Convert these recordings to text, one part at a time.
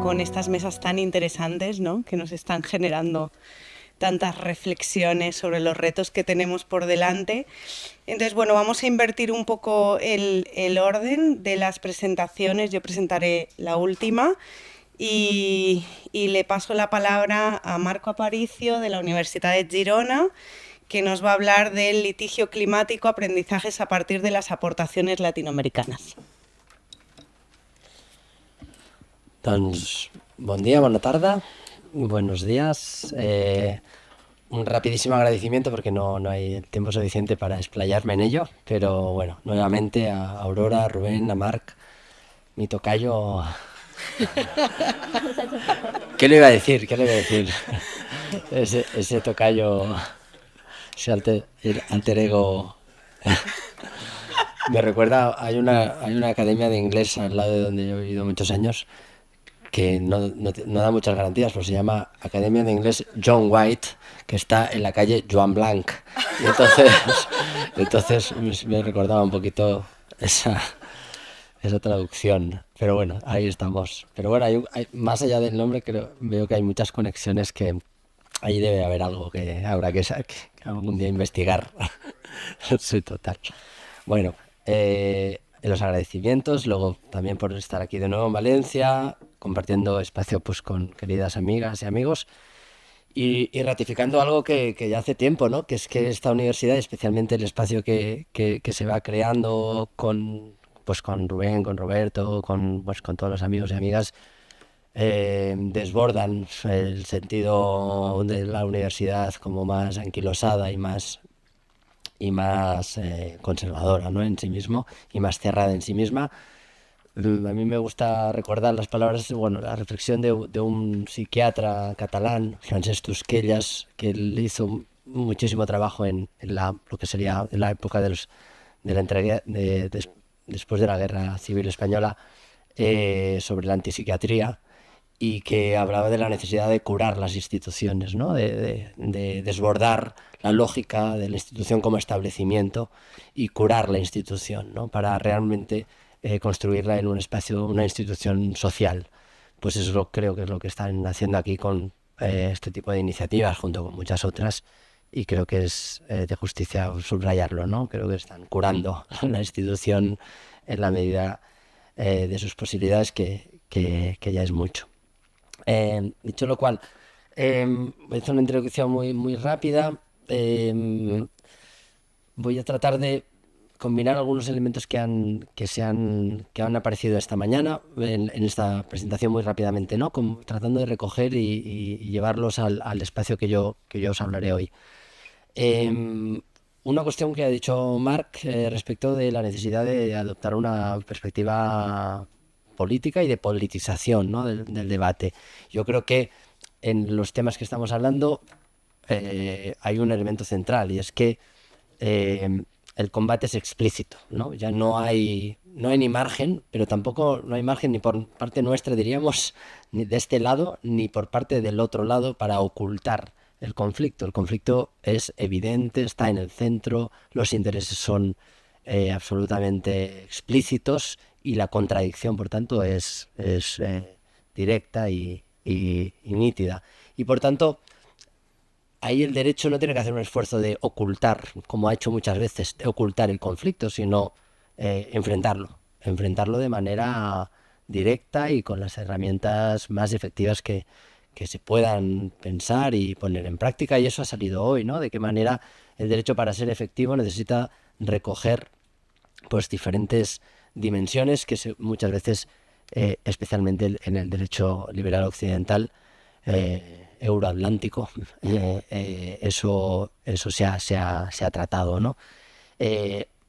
con estas mesas tan interesantes, ¿no? Que nos están generando tantas reflexiones sobre los retos que tenemos por delante. Entonces, bueno, vamos a invertir un poco el orden de las presentaciones. Yo presentaré la última y le paso la palabra a Marco Aparicio de la Universidad de Girona, que nos va a hablar del litigio climático, aprendizajes a partir de las aportaciones latinoamericanas. Doncs bon dia, bona tarda, buenos días. Un rapidísimo agradecimiento porque no hay tiempo suficiente para explayarme en ello, pero bueno, nuevamente a Aurora, a Rubén, a Marc, mi tocayo. ¿Qué le iba a decir? ¿Qué le iba a decir? Ese tocayo, el alter ego. Me recuerda, hay una academia de inglés al lado de donde yo he vivido muchos años que no da muchas garantías, pero se llama Academia de Inglés John White, que está en la calle Joan Blanc. Y entonces me recordaba un poquito esa traducción. Pero bueno, ahí estamos. Pero bueno, más allá del nombre, veo que hay muchas conexiones que ahí debe haber algo que habrá que algún día investigar. Soy total. Bueno, los agradecimientos, luego también por estar aquí de nuevo en Valencia, compartiendo espacio pues con queridas amigas y amigos y ratificando algo que ya hace tiempo, ¿no? Que es que esta universidad, especialmente el espacio que se va creando con Rubén, con Roberto, con todos los amigos y amigas, desbordan el sentido de la universidad como más anquilosada y más conservadora, ¿no? En sí mismo y más cerrada en sí misma. A mí me gusta recordar las palabras, bueno, la reflexión de un psiquiatra catalán, Francesc Tusquellas, que él hizo muchísimo trabajo en lo que sería en la época de la entrega después de la Guerra Civil Española, sobre la antipsiquiatría, y que hablaba de la necesidad de curar las instituciones, ¿no? De desbordar la lógica de la institución como establecimiento y curar la institución, ¿no? Para realmente construirla en un espacio, una institución social. Pues eso creo que es lo que están haciendo aquí con este tipo de iniciativas, junto con muchas otras, y creo que es de justicia subrayarlo, ¿no? Creo que están curando la institución en la medida de sus posibilidades, que ya es mucho. Dicho lo cual, voy a hacer una introducción muy, muy rápida. Voy a tratar de combinar algunos elementos que han aparecido esta mañana en esta presentación muy rápidamente, ¿no? Tratando de recoger y llevarlos al espacio que yo os hablaré hoy. Una cuestión que ha dicho Marc respecto de la necesidad de adoptar una perspectiva política y de politización, ¿no? del debate. Yo creo que en los temas que estamos hablando hay un elemento central, y es que el combate es explícito, ¿no? Ya no hay ni margen, pero tampoco no hay margen ni por parte nuestra, diríamos, ni de este lado, ni por parte del otro lado, para ocultar el conflicto. El conflicto es evidente, está en el centro, los intereses son absolutamente explícitos, y la contradicción, por tanto, es directa y nítida. Y por tanto, ahí el derecho no tiene que hacer un esfuerzo de ocultar, como ha hecho muchas veces, de ocultar el conflicto, sino enfrentarlo de manera directa y con las herramientas más efectivas que se puedan pensar y poner en práctica. Y eso ha salido hoy, ¿no? De qué manera el derecho, para ser efectivo, necesita recoger pues diferentes dimensiones que muchas veces, especialmente en el derecho liberal occidental, euroatlántico, eso se ha tratado, ¿no?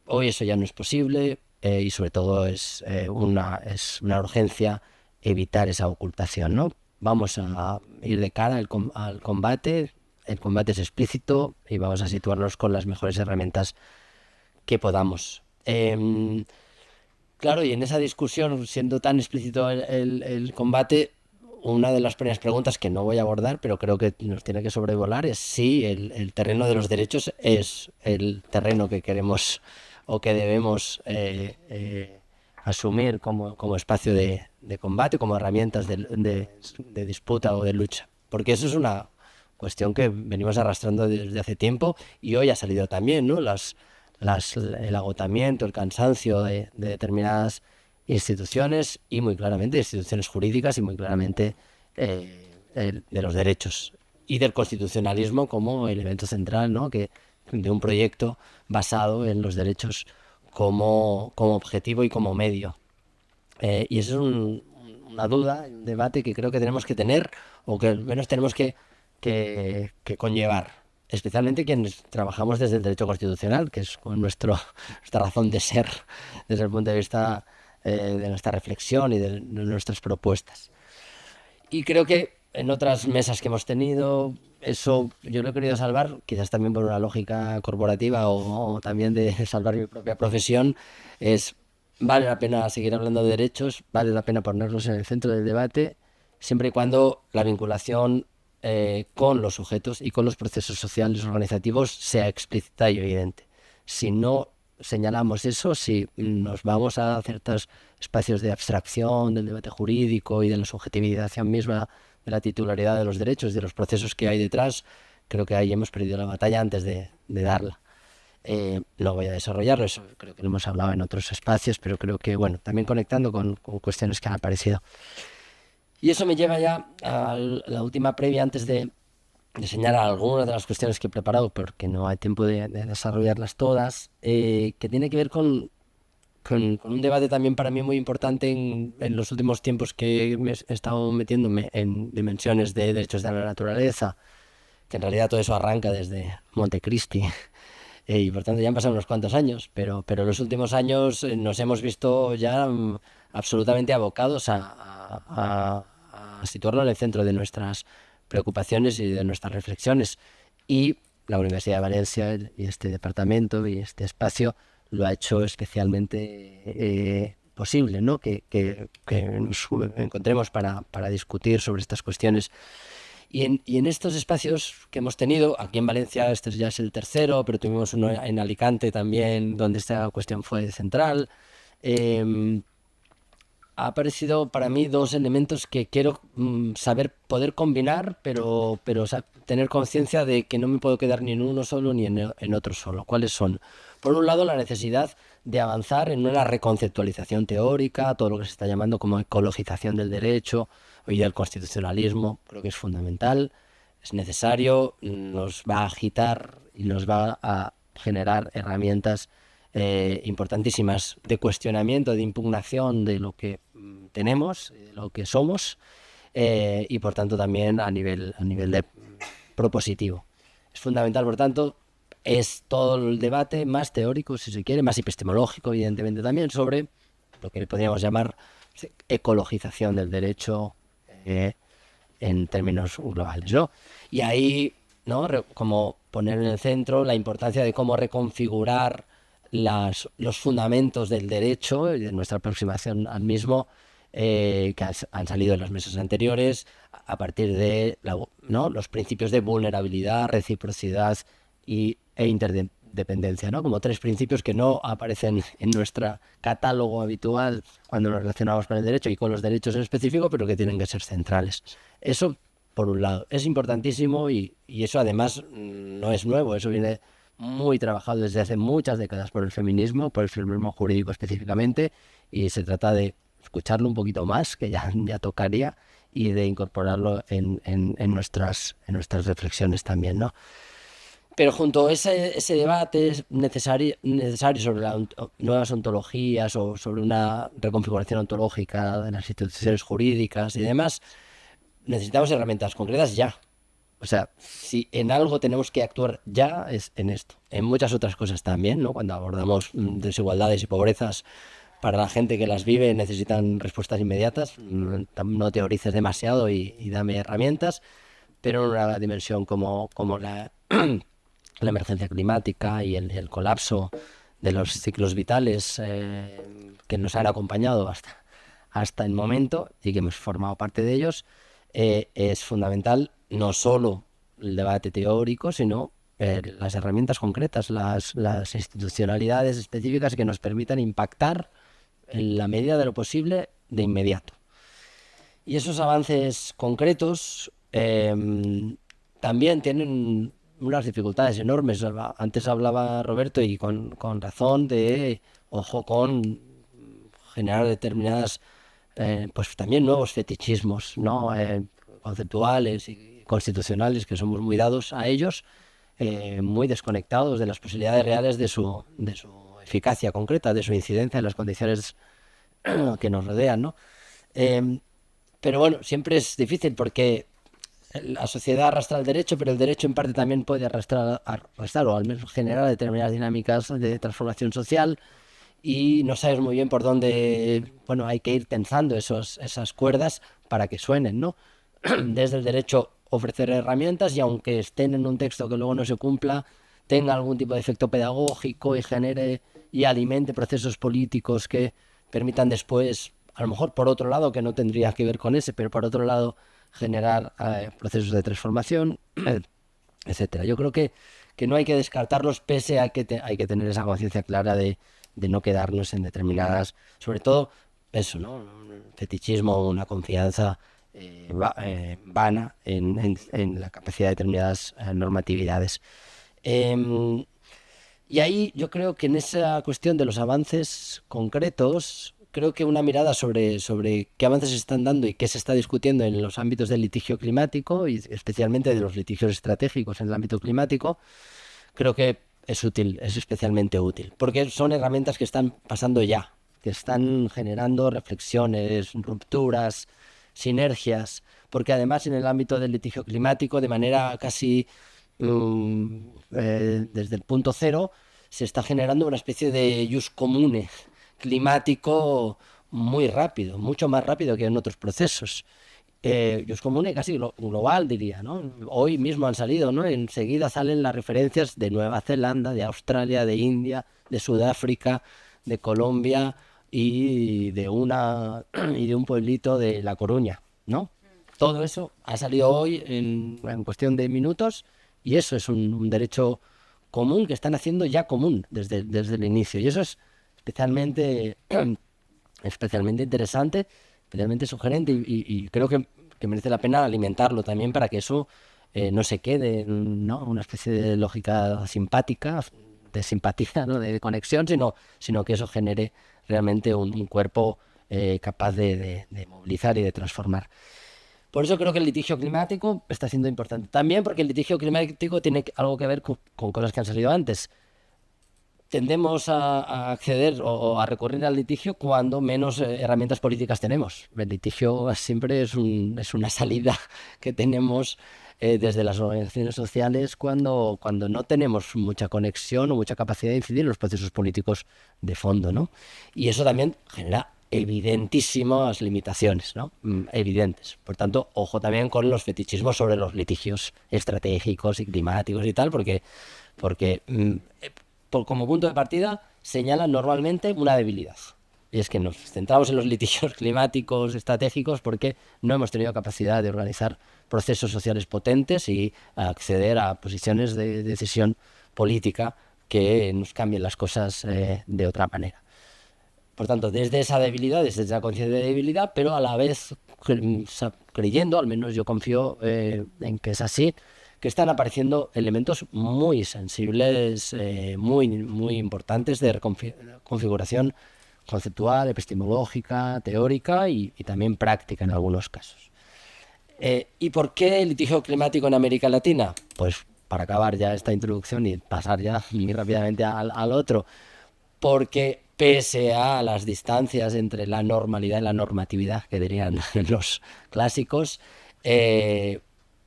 Hoy eso ya no es posible, y sobre todo es una urgencia evitar esa ocultación, ¿no? Vamos a ir de cara al combate. El combate es explícito y vamos a situarnos con las mejores herramientas que podamos. Claro, y en esa discusión, siendo tan explícito el combate, una de las primeras preguntas que no voy a abordar, pero creo que nos tiene que sobrevolar, es si el terreno de los derechos es el terreno que queremos o que debemos asumir como espacio de de combate, como herramientas de disputa o de lucha. Porque eso es una cuestión que venimos arrastrando desde hace tiempo y hoy ha salido también, ¿no? El agotamiento, el cansancio de determinadas instituciones y muy claramente instituciones jurídicas y muy claramente de los derechos y del constitucionalismo como elemento central, ¿no? De un proyecto basado en los derechos como objetivo y como medio. Y eso es una duda, un debate que creo que tenemos que tener o que al menos tenemos que conllevar, especialmente quienes trabajamos desde el derecho constitucional, que es nuestra razón de ser desde el punto de vista de nuestra reflexión y de nuestras propuestas. Y creo que en otras mesas que hemos tenido, eso yo lo he querido salvar, quizás también por una lógica corporativa o también de salvar mi propia profesión, vale la pena seguir hablando de derechos, vale la pena ponerlos en el centro del debate, siempre y cuando la vinculación con los sujetos y con los procesos sociales organizativos sea explícita y evidente. Si no señalamos eso, si nos vamos a ciertos espacios de abstracción del debate jurídico y de la subjetivización misma de la titularidad de los derechos y de los procesos que hay detrás, creo que ahí hemos perdido la batalla antes de darla. No voy a desarrollarlo, eso creo que lo hemos hablado en otros espacios, pero creo que, bueno, también conectando con cuestiones que han aparecido. Y eso me lleva ya a la última previa antes de señalar algunas de las cuestiones que he preparado, porque no hay tiempo de desarrollarlas todas, que tiene que ver con un debate también para mí muy importante en los últimos tiempos que he estado metiéndome en dimensiones de derechos de la naturaleza, que en realidad todo eso arranca desde Montecristi, y por tanto ya han pasado unos cuantos años, pero en los últimos años nos hemos visto ya absolutamente abocados a situarlo en el centro de nuestras preocupaciones y de nuestras reflexiones. Y la Universidad de Valencia y este departamento y este espacio lo ha hecho especialmente posible, ¿no? Que nos encontremos para discutir sobre estas cuestiones. Y en estos espacios que hemos tenido, aquí en Valencia este ya es el tercero, pero tuvimos uno en Alicante también, donde esta cuestión fue central, ha aparecido para mí dos elementos que quiero saber poder combinar, pero tener conciencia de que no me puedo quedar ni en uno solo ni en otro solo. ¿Cuáles son? Por un lado, la necesidad de avanzar en una reconceptualización teórica, todo lo que se está llamando como ecologización del derecho y del constitucionalismo, creo que es fundamental, es necesario, nos va a agitar y nos va a generar herramientas importantísimas de cuestionamiento, de impugnación de lo que tenemos, de lo que somos, y por tanto también a nivel de propositivo. Es fundamental, por tanto, es todo el debate más teórico, si se quiere, más epistemológico, evidentemente también, sobre lo que podríamos llamar ecologización del derecho en términos globales, ¿no? Y ahí, ¿no?, como poner en el centro la importancia de cómo reconfigurar los fundamentos del derecho y de nuestra aproximación al mismo, que han salido en las mesas anteriores, a partir de los principios de vulnerabilidad, reciprocidad e interdependencia, ¿no? Como tres principios que no aparecen en nuestro catálogo habitual cuando nos relacionamos con el derecho y con los derechos en específico, pero que tienen que ser centrales. Eso, por un lado, es importantísimo y eso además no es nuevo, eso viene muy trabajado desde hace muchas décadas por el feminismo jurídico específicamente, y se trata de escucharlo un poquito más, que ya tocaría, y de incorporarlo en nuestras reflexiones también, ¿no? Pero junto a ese debate necesario sobre nuevas ontologías o sobre una reconfiguración ontológica de las instituciones jurídicas y demás, necesitamos herramientas concretas ya. O sea, si en algo tenemos que actuar ya, es en esto. En muchas otras cosas también, ¿no? Cuando abordamos desigualdades y pobrezas, para la gente que las vive necesitan respuestas inmediatas. No teorices demasiado y dame herramientas, pero en una dimensión como la emergencia climática y el colapso de los ciclos vitales que nos han acompañado hasta el momento y que hemos formado parte de ellos, es fundamental no solo el debate teórico, sino las herramientas concretas, las institucionalidades específicas que nos permitan impactar en la medida de lo posible de inmediato. Y esos avances concretos también tienen unas dificultades enormes. Antes hablaba Roberto y con razón de, ojo, con generar determinadas, pues también nuevos fetichismos, ¿no? Conceptuales y constitucionales, que somos muy dados a ellos, muy desconectados de las posibilidades reales de su eficacia concreta, de su incidencia en las condiciones que nos rodean, ¿no? Eh, pero bueno, siempre es difícil porque la sociedad arrastra el derecho, pero el derecho en parte también puede arrastrar o al menos generar determinadas dinámicas de transformación social y no sabes muy bien por dónde, bueno, hay que ir tensando esas cuerdas para que suenen, ¿no? Desde el derecho ofrecer herramientas y aunque estén en un texto que luego no se cumpla, tenga algún tipo de efecto pedagógico y genere y alimente procesos políticos que permitan después, a lo mejor por otro lado, que no tendría que ver con ese, pero por otro lado, generar procesos de transformación, etcétera. Yo creo que no hay que descartarlos pese a que hay que tener esa conciencia clara de no quedarnos en determinadas, sobre todo eso, ¿no? Un fetichismo, una confianza vana en la capacidad de determinadas normatividades. Em, y ahí yo creo que en esa cuestión de los avances concretos, creo que una mirada sobre qué avances se están dando y qué se está discutiendo en los ámbitos del litigio climático y especialmente de los litigios estratégicos en el ámbito climático, creo que es útil, es especialmente útil, porque son herramientas que están pasando ya, que están generando reflexiones, rupturas, sinergias, porque además en el ámbito del litigio climático, de manera casi desde el punto cero, se está generando una especie de jus comune climático muy rápido, mucho más rápido que en otros procesos. Jus comune casi global, diría, ¿no? Hoy mismo han salido, ¿no? Enseguida salen las referencias de Nueva Zelanda, de Australia, de India, de Sudáfrica, de Colombia y de un pueblito de La Coruña, ¿no? Todo eso ha salido hoy en cuestión de minutos y eso es un derecho común que están haciendo ya común desde el inicio. Y eso es especialmente interesante, especialmente sugerente y creo que merece la pena alimentarlo también para que eso no se quede, ¿no? Una especie de lógica simpática, de simpatía, ¿no? De conexión, sino que eso genere realmente un cuerpo capaz de movilizar y de transformar. Por eso creo que el litigio climático está siendo importante. También porque el litigio climático tiene algo que ver con cosas que han salido antes. Tendemos a acceder o a recurrir al litigio cuando menos herramientas políticas tenemos. El litigio siempre es una salida que tenemos desde las organizaciones sociales cuando no tenemos mucha conexión o mucha capacidad de incidir en los procesos políticos de fondo, ¿no? Y eso también genera evidentísimas limitaciones, ¿no? Evidentes. Por tanto, ojo también con los fetichismos sobre los litigios estratégicos y climáticos y tal, porque como punto de partida señalan normalmente una debilidad. Y es que nos centramos en los litigios climáticos estratégicos porque no hemos tenido capacidad de organizar procesos sociales potentes y acceder a posiciones de decisión política que nos cambien las cosas de otra manera. Por tanto, desde esa debilidad, desde esa conciencia de debilidad, pero a la vez creyendo, al menos yo confío en que es así, que están apareciendo elementos muy sensibles, muy importantes de configuración conceptual, epistemológica, teórica y también práctica en algunos casos. ¿Y por qué el litigio climático en América Latina? Pues para acabar ya esta introducción y pasar ya muy rápidamente al otro, porque pese a las distancias entre la normalidad y la normatividad, que dirían los clásicos,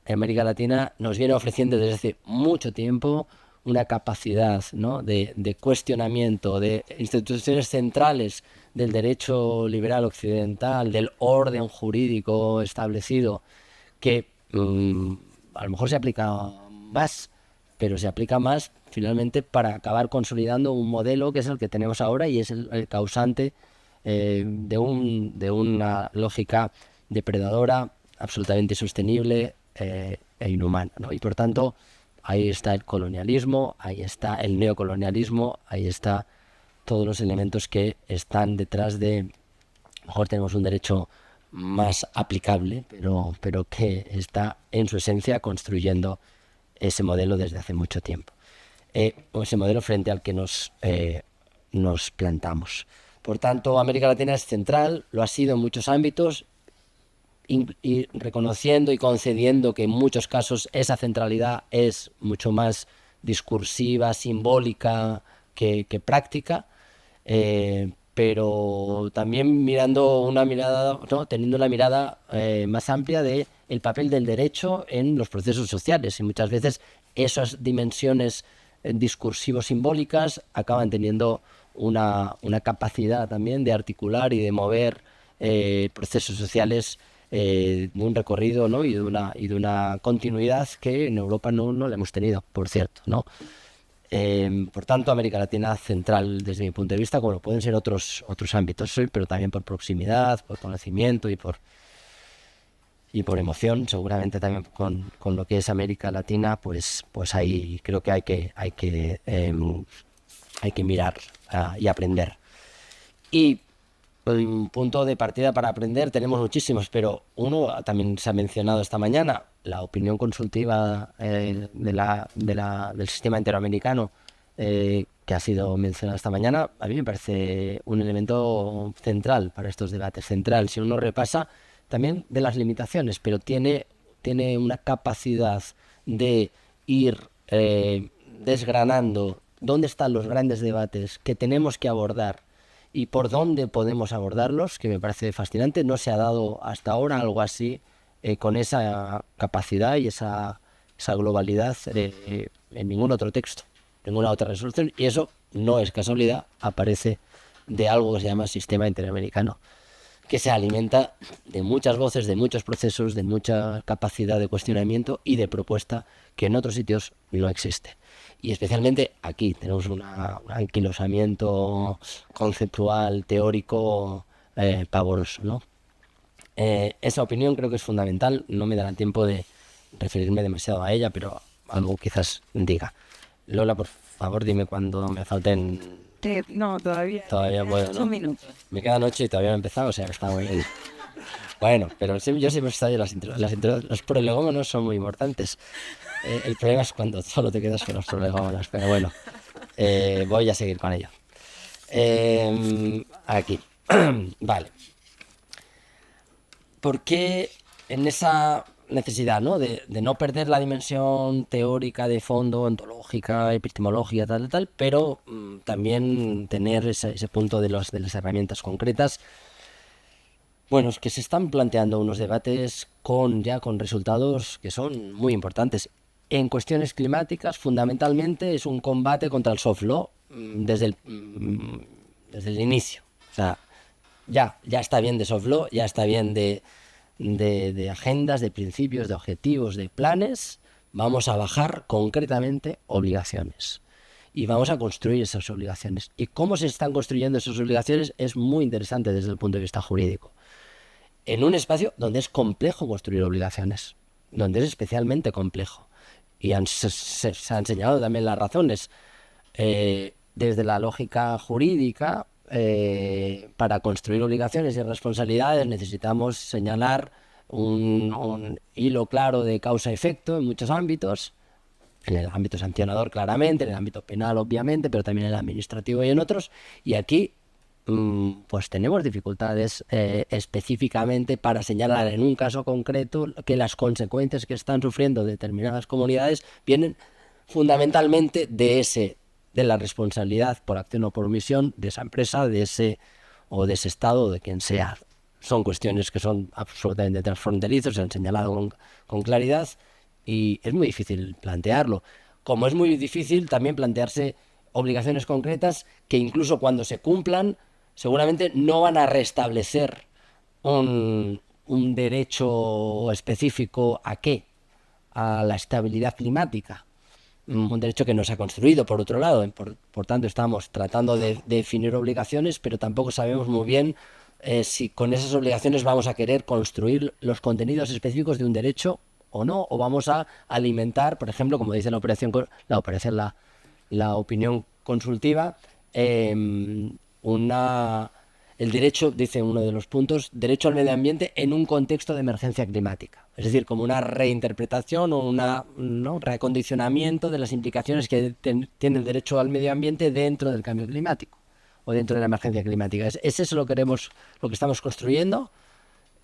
América Latina nos viene ofreciendo desde hace mucho tiempo una capacidad, ¿no? de cuestionamiento de instituciones centrales del derecho liberal occidental, del orden jurídico establecido, que a lo mejor se aplica más, pero se aplica más finalmente para acabar consolidando un modelo que es el que tenemos ahora y es el causante de una lógica depredadora absolutamente insostenible e inhumana, ¿no? Y por tanto, ahí está el colonialismo, ahí está el neocolonialismo, ahí está todos los elementos que están detrás de, a lo mejor tenemos un derecho más aplicable, pero que está en su esencia construyendo ese modelo desde hace mucho tiempo. O ese modelo frente al que nos plantamos. Por tanto, América Latina es central, lo ha sido en muchos ámbitos, y reconociendo y concediendo que en muchos casos esa centralidad es mucho más discursiva, simbólica que práctica, pero también teniendo una mirada más amplia de el papel del derecho en los procesos sociales, y muchas veces esas dimensiones discursivos simbólicas acaban teniendo una capacidad también de articular y de mover procesos sociales de un recorrido, ¿no? y de una continuidad que en Europa no la hemos tenido, por cierto, ¿no? Por tanto, América Latina central desde mi punto de vista, como lo pueden ser otros ámbitos, pero también por proximidad, por conocimiento y por emoción, seguramente también con lo que es América Latina, pues ahí creo que hay que mirar y aprender. Y un punto de partida para aprender tenemos muchísimos, pero uno también se ha mencionado esta mañana, la opinión consultiva del sistema interamericano, que ha sido mencionado esta mañana. A mí me parece un elemento central para estos debates, central. Si uno repasa también de las limitaciones, pero tiene una capacidad de ir desgranando dónde están los grandes debates que tenemos que abordar y por dónde podemos abordarlos, que me parece fascinante. No se ha dado hasta ahora algo así con esa capacidad y esa globalidad en ningún otro texto, ninguna otra resolución, y eso no es casualidad, aparece de algo que se llama sistema interamericano, que se alimenta de muchas voces, de muchos procesos, de mucha capacidad de cuestionamiento y de propuesta que en otros sitios no existe. Y especialmente aquí tenemos un anquilosamiento conceptual, teórico, pavoroso, ¿no? Esa opinión creo que es fundamental. No me dará tiempo de referirme demasiado a ella, pero algo quizás diga. Lola, por favor, dime cuando me falten... No, todavía. Todavía puedo, ¿no? 8 minutos. Me quedan 8 y todavía no he empezado, o sea que está muy bien. Bueno, pero yo siempre estoy los prolegómenos son muy importantes. El problema es cuando solo te quedas con los prolegómenos, pero bueno, voy a seguir con ello. Aquí. Vale. ¿Por qué en esa necesidad, ¿no? de no perder la dimensión teórica de fondo, ontológica, epistemológica, tal, pero también tener ese punto de las herramientas concretas? Bueno, es que se están planteando unos debates con resultados que son muy importantes. En cuestiones climáticas, fundamentalmente, es un combate contra el soft law desde el inicio. O sea, ya está bien de soft law, ya está bien de agendas, de principios, de objetivos, de planes. Vamos a bajar concretamente obligaciones y vamos a construir esas obligaciones. Y cómo se están construyendo esas obligaciones es muy interesante desde el punto de vista jurídico. En un espacio donde es complejo construir obligaciones, donde es especialmente complejo. Y se han enseñado también las razones. Desde la lógica jurídica, para construir obligaciones y responsabilidades necesitamos señalar un hilo claro de causa-efecto en muchos ámbitos. En el ámbito sancionador claramente, en el ámbito penal obviamente, pero también en el administrativo y en otros. Y aquí pues tenemos dificultades específicamente para señalar en un caso concreto que las consecuencias que están sufriendo determinadas comunidades vienen fundamentalmente de la responsabilidad por acción o por omisión de esa empresa, de ese estado o de quien sea. Son cuestiones que son absolutamente transfronterizas, se han señalado con claridad y es muy difícil plantearlo. Como es muy difícil también plantearse obligaciones concretas que incluso cuando se cumplan seguramente no van a restablecer un derecho específico ¿a qué? A la estabilidad climática. Un derecho que no se ha construido, por otro lado. Por tanto, estamos tratando de definir obligaciones, pero tampoco sabemos muy bien si con esas obligaciones vamos a querer construir los contenidos específicos de un derecho o no, o vamos a alimentar, por ejemplo, como dice la opinión consultiva, el derecho, dice uno de los puntos, derecho al medio ambiente en un contexto de emergencia climática. Es decir, como una reinterpretación o un reacondicionamiento de las implicaciones que tiene el derecho al medio ambiente dentro del cambio climático o dentro de la emergencia climática. ¿Es eso lo que estamos construyendo?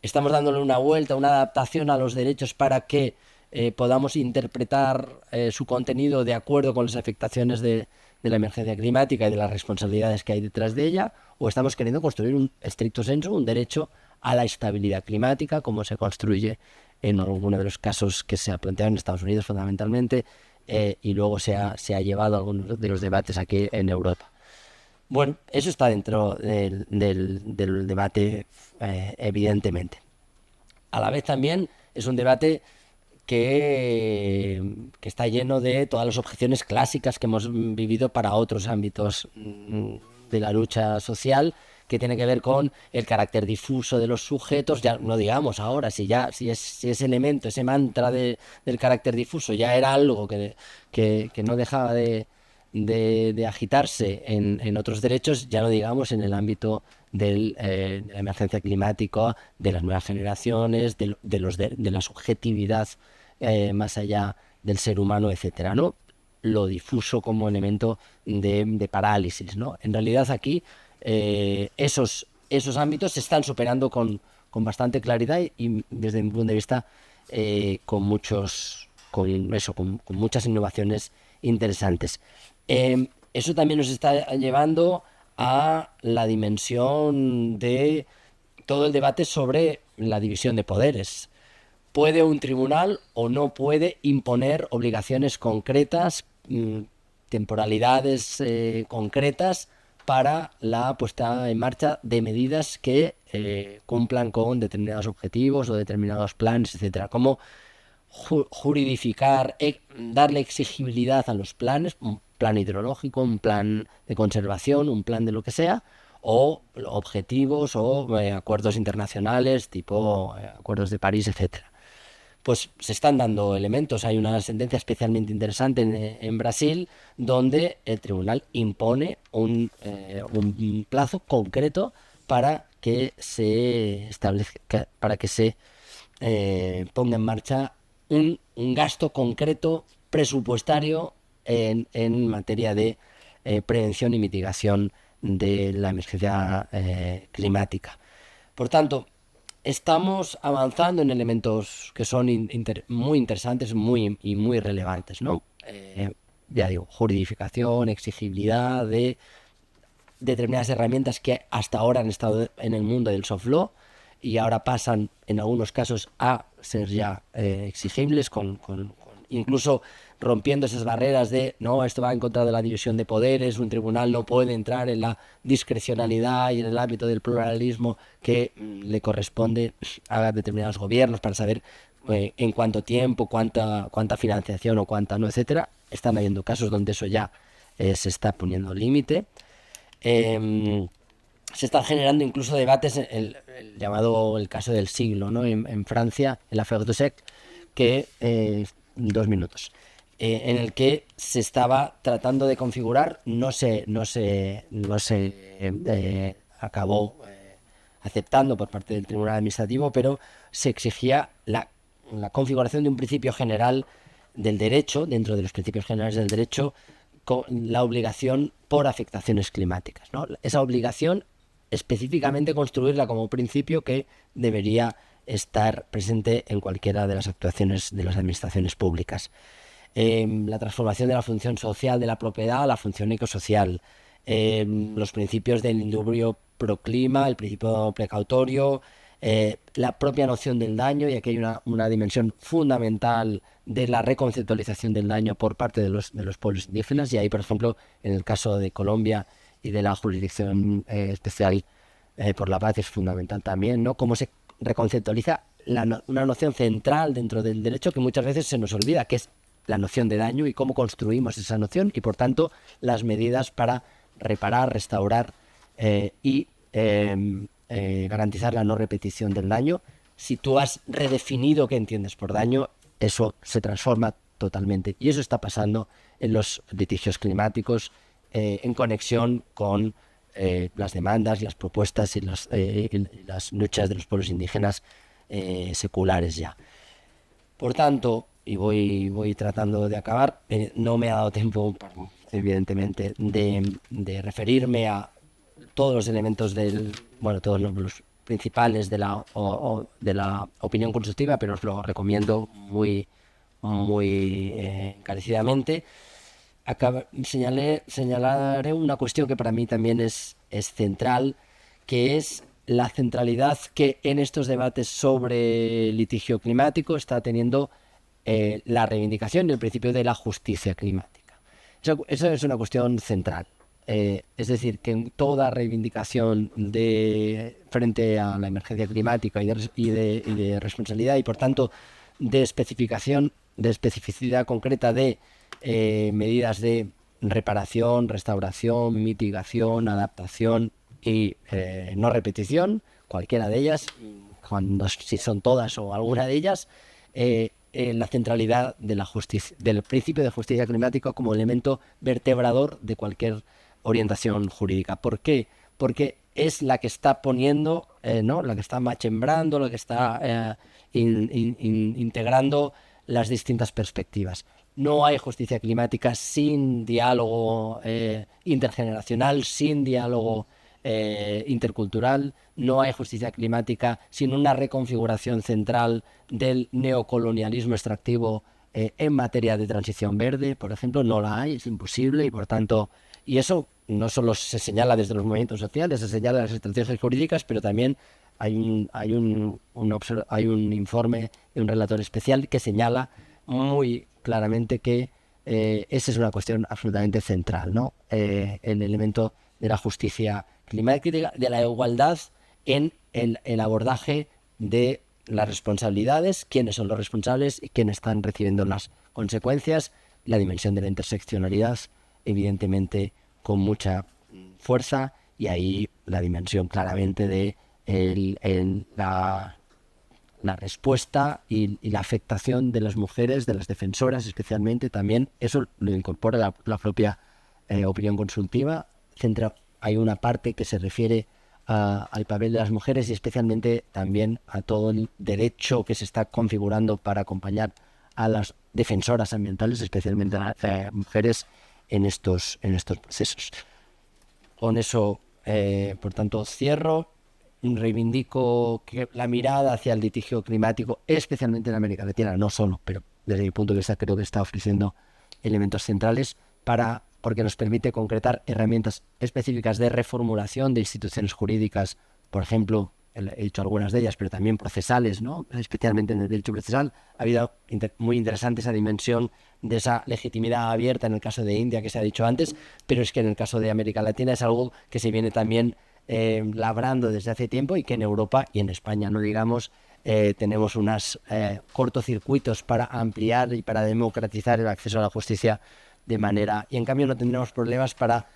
Estamos dándole una vuelta, una adaptación a los derechos para que podamos interpretar su contenido de acuerdo con las afectaciones de la emergencia climática y de las responsabilidades que hay detrás de ella, o estamos queriendo construir un estricto sensu, un derecho a la estabilidad climática, como se construye en alguno de los casos que se ha planteado en Estados Unidos fundamentalmente, y luego se ha llevado a algunos de los debates aquí en Europa. Bueno, eso está dentro del debate, evidentemente. A la vez también es un debate que está lleno de todas las objeciones clásicas que hemos vivido para otros ámbitos de la lucha social, que tiene que ver con el carácter difuso de los sujetos. Ya no digamos ahora, si ese elemento, ese mantra del carácter difuso ya era algo que no dejaba de agitarse en otros derechos, ya no digamos en el ámbito de la emergencia climática, de las nuevas generaciones, de la subjetividad más allá del ser humano, etcétera, ¿no? Lo difuso como elemento de parálisis, ¿no? En realidad aquí esos ámbitos se están superando con bastante claridad y desde mi punto de vista con muchas innovaciones interesantes. Eso también nos está llevando a la dimensión de todo el debate sobre la división de poderes. ¿Puede un tribunal o no puede imponer obligaciones concretas, temporalidades concretas para la puesta en marcha de medidas que cumplan con determinados objetivos o determinados planes, etcétera? ¿Cómo juridificar, darle exigibilidad a los planes, un plan hidrológico, un plan de conservación, un plan de lo que sea, o objetivos o acuerdos internacionales tipo acuerdos de París, etcétera? Pues se están dando elementos. Hay una sentencia especialmente interesante en Brasil donde el tribunal impone un plazo concreto para que se establezca, para que se ponga en marcha un gasto concreto presupuestario en materia de prevención y mitigación de la emergencia climática. Por tanto, estamos avanzando en elementos que son muy interesantes y muy relevantes, ¿no? Ya digo, juridificación, exigibilidad de determinadas herramientas que hasta ahora han estado en el mundo del soft law y ahora pasan en algunos casos a ser ya exigibles, incluso rompiendo esas barreras de no, esto va en contra de la división de poderes, un tribunal no puede entrar en la discrecionalidad y en el ámbito del pluralismo que le corresponde a determinados gobiernos para saber en cuánto tiempo, cuánta financiación o cuánta no, etcétera. Están habiendo casos donde eso ya se está poniendo límite. Se están generando incluso debates, el caso del siglo, ¿no? En Francia, en la Affaire du siècle, que 2 minutos, en el que se estaba tratando de configurar, no se acabó aceptando por parte del Tribunal Administrativo, pero se exigía la configuración de un principio general del derecho, dentro de los principios generales del derecho, con la obligación por afectaciones climáticas, ¿no? Esa obligación específicamente construirla como principio que debería estar presente en cualquiera de las actuaciones de las administraciones públicas. La transformación de la función social de la propiedad a la función ecosocial, los principios del indubio pro clima, el principio precautorio, la propia noción del daño, y aquí hay una dimensión fundamental de la reconceptualización del daño por parte de los pueblos indígenas, y ahí, por ejemplo, en el caso de Colombia y de la jurisdicción especial por la paz es fundamental también, ¿no? Cómo se reconceptualiza una noción central dentro del derecho que muchas veces se nos olvida, que es la noción de daño, y cómo construimos esa noción y, por tanto, las medidas para reparar, restaurar y garantizar la no repetición del daño. Si tú has redefinido qué entiendes por daño, eso se transforma totalmente. Y eso está pasando en los litigios climáticos en conexión con las demandas, las propuestas y las luchas de los pueblos indígenas seculares ya. Por tanto, y voy tratando de acabar, no me ha dado tiempo, evidentemente, de referirme a todos los elementos todos los principales de la opinión constructiva, pero os lo recomiendo muy encarecidamente. Señalaré una cuestión que para mí también es central, que es la centralidad que en estos debates sobre litigio climático está teniendo la reivindicación y el principio de la justicia climática. Eso es una cuestión central. Es decir, que en toda reivindicación frente a la emergencia climática y de responsabilidad y, por tanto, de especificidad concreta de medidas de reparación, restauración, mitigación, adaptación y no repetición, cualquiera de ellas, si son todas o alguna de ellas, la centralidad de la justicia, del principio de justicia climática como elemento vertebrador de cualquier orientación jurídica. ¿Por qué? Porque es la que está poniendo, la que está machembrando, la que está integrando las distintas perspectivas. No hay justicia climática sin diálogo intergeneracional, sin diálogo intercultural. No hay justicia climática sin una reconfiguración central del neocolonialismo extractivo en materia de transición verde, por ejemplo. No la hay, es imposible, y por tanto, y eso no solo se señala desde los movimientos sociales, se señala en las estrategias jurídicas, pero también hay un informe de un relator especial que señala muy claramente que esa es una cuestión absolutamente central, ¿no? El elemento de la justicia climática, de la igualdad en el abordaje de las responsabilidades, quiénes son los responsables y quiénes están recibiendo las consecuencias, la dimensión de la interseccionalidad, evidentemente con mucha fuerza, y ahí la dimensión claramente de la respuesta y la afectación de las mujeres, de las defensoras especialmente, también eso lo incorpora la propia opinión consultiva. Hay una parte que se refiere al papel de las mujeres y especialmente también a todo el derecho que se está configurando para acompañar a las defensoras ambientales, especialmente a las mujeres en estos procesos. Con eso, por tanto, cierro. Reivindico que la mirada hacia el litigio climático, especialmente en América Latina, no solo, pero desde mi punto de vista creo que está ofreciendo elementos centrales porque nos permite concretar herramientas específicas de reformulación de instituciones jurídicas, por ejemplo, he dicho algunas de ellas, pero también procesales, ¿no? Especialmente en el derecho procesal. Ha habido muy interesante esa dimensión de esa legitimidad abierta en el caso de India, que se ha dicho antes, pero es que en el caso de América Latina es algo que se viene también labrando desde hace tiempo, y que en Europa y en España, no digamos, tenemos unos cortocircuitos para ampliar y para democratizar el acceso a la justicia de manera, y en cambio no tendremos problemas para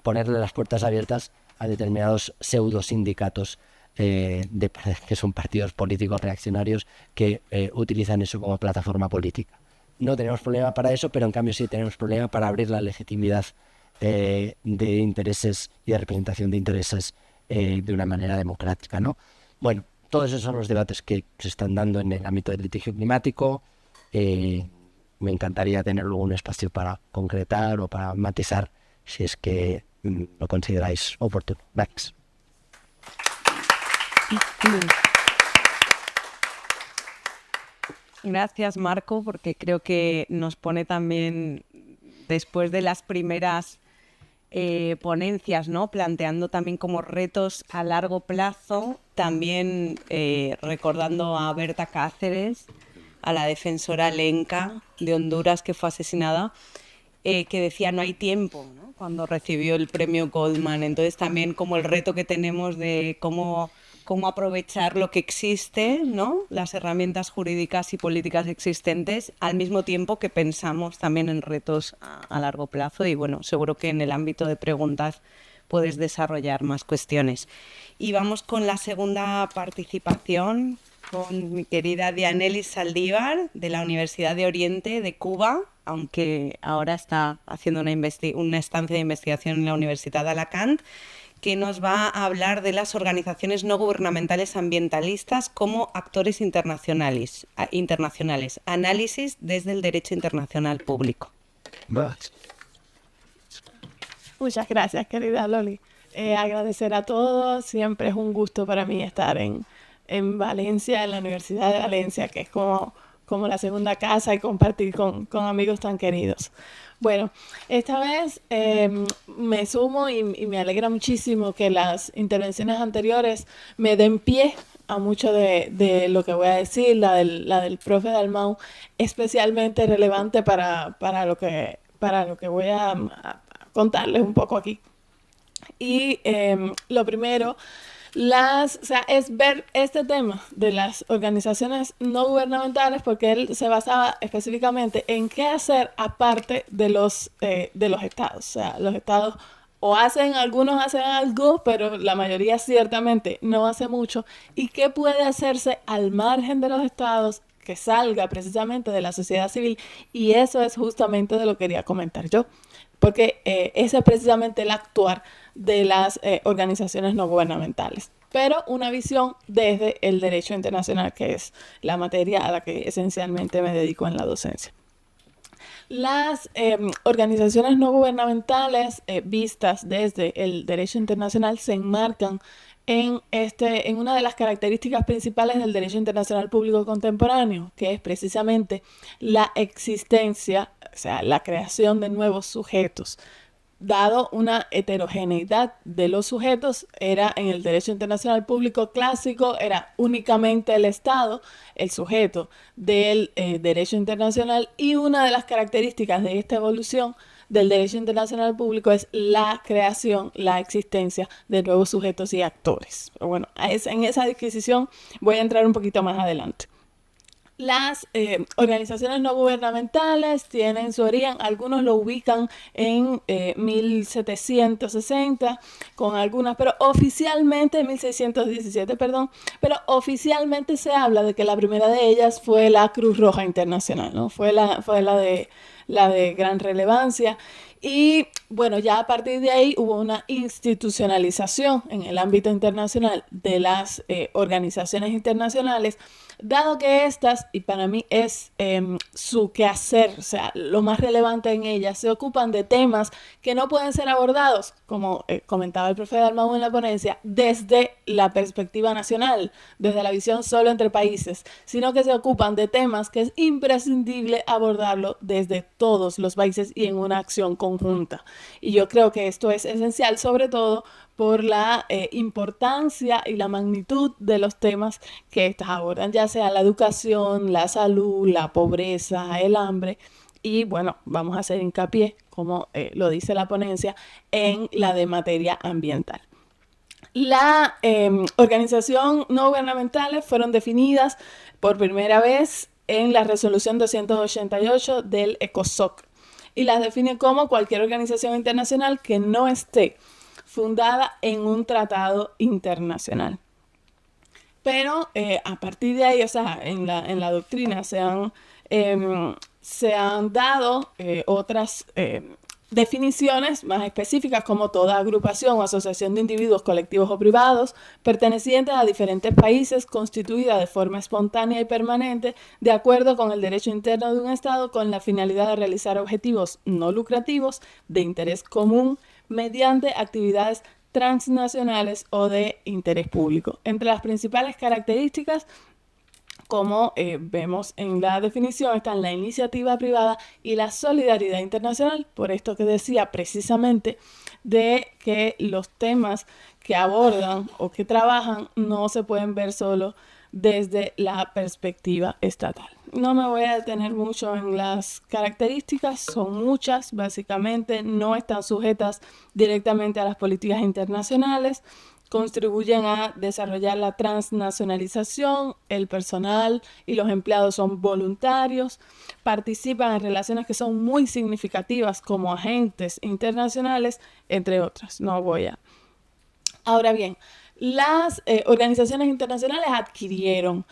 ponerle las puertas abiertas a determinados pseudo sindicatos que son partidos políticos reaccionarios que utilizan eso como plataforma política. No tenemos problema para eso, pero en cambio sí tenemos problema para abrir la legitimidad de intereses y de representación de intereses de una manera democrática, ¿no? Bueno, todos esos son los debates que se están dando en el ámbito del litigio climático. Me encantaría tener luego un espacio para concretar o para matizar si es que lo consideráis oportuno. Gracias. Gracias, Marco, porque creo que nos pone también, después de las primeras ponencias, ¿no?, planteando también como retos a largo plazo, también recordando a Berta Cáceres, a la defensora lenca de Honduras que fue asesinada, que decía no hay tiempo, ¿no?, cuando recibió el premio Goldman. Entonces también como el reto que tenemos de cómo aprovechar lo que existe, ¿no?, las herramientas jurídicas y políticas existentes, al mismo tiempo que pensamos también en retos a largo plazo. Y bueno, seguro que en el ámbito de preguntas puedes desarrollar más cuestiones. Y vamos con la segunda participación, con mi querida Dianelis Saldívar, de la Universidad de Oriente de Cuba, aunque ahora está haciendo una estancia de investigación en la Universidad de Alacant, que nos va a hablar de las organizaciones no gubernamentales ambientalistas como actores internacionales. Análisis desde el derecho internacional público. Muchas gracias, querida Loli. Agradecer a todos. Siempre es un gusto para mí estar en Valencia, en la Universidad de Valencia, que es como la segunda casa, y compartir con amigos tan queridos. Bueno, esta vez me sumo y me alegra muchísimo que las intervenciones anteriores me den pie a mucho de lo que voy a decir. La del profe Dalmau, especialmente relevante para lo que voy a contarles un poco aquí. Y lo primero, es ver este tema de las organizaciones no gubernamentales, porque él se basaba específicamente en qué hacer aparte de los estados. O sea, los estados algunos hacen algo, pero la mayoría ciertamente no hace mucho. ¿Y qué puede hacerse al margen de los estados, que salga precisamente de la sociedad civil? Y eso es justamente de lo que quería comentar yo, porque ese es precisamente el actuar de las organizaciones no gubernamentales, pero una visión desde el derecho internacional, que es la materia a la que esencialmente me dedico en la docencia. Las organizaciones no gubernamentales vistas desde el derecho internacional se enmarcan en una de las características principales del derecho internacional público contemporáneo, que es precisamente la existencia, o sea, la creación de nuevos sujetos. Dado una heterogeneidad de los sujetos, era en el derecho internacional público clásico, era únicamente el Estado el sujeto del derecho internacional, y una de las características de esta evolución del derecho internacional público es la creación, la existencia de nuevos sujetos y actores. Pero bueno, en esa disquisición voy a entrar un poquito más adelante. Las organizaciones no gubernamentales tienen su origen, algunos lo ubican en 1760, con algunas, pero oficialmente, 1617, perdón, pero oficialmente se habla de que la primera de ellas fue la Cruz Roja Internacional, ¿no? Fue la de gran relevancia. Y bueno, ya a partir de ahí hubo una institucionalización en el ámbito internacional de las organizaciones internacionales, dado que estas, y para mí es su quehacer, o sea, lo más relevante en ellas, se ocupan de temas que no pueden ser abordados, como comentaba el profe Dalmau en la ponencia, desde la perspectiva nacional, desde la visión solo entre países, sino que se ocupan de temas que es imprescindible abordarlo desde todos los países y en una acción conjunta. Y yo creo que esto es esencial, sobre todo por la importancia y la magnitud de los temas que estas abordan, ya sea la educación, la salud, la pobreza, el hambre. Y bueno, vamos a hacer hincapié, como lo dice la ponencia, en la de materia ambiental. La organización no gubernamentales fueron definidas por primera vez en la resolución 288 del ECOSOC, y las define como cualquier organización internacional que no esté fundada en un tratado internacional. Pero a partir de ahí, o sea, en la doctrina se han dado otras definiciones más específicas, como toda agrupación o asociación de individuos, colectivos o privados pertenecientes a diferentes países, constituida de forma espontánea y permanente de acuerdo con el derecho interno de un Estado, con la finalidad de realizar objetivos no lucrativos de interés común mediante actividades transnacionales o de interés público. Entre las principales características, como vemos en la definición, están la iniciativa privada y la solidaridad internacional, por esto que decía precisamente de que los temas que abordan o que trabajan no se pueden ver solo desde la perspectiva estatal. No me voy a detener mucho en las características, son muchas, básicamente no están sujetas directamente a las políticas internacionales, contribuyen a desarrollar la transnacionalización, el personal y los empleados son voluntarios, participan en relaciones que son muy significativas como agentes internacionales, entre otras. Ahora bien, Las organizaciones internacionales adquirieron,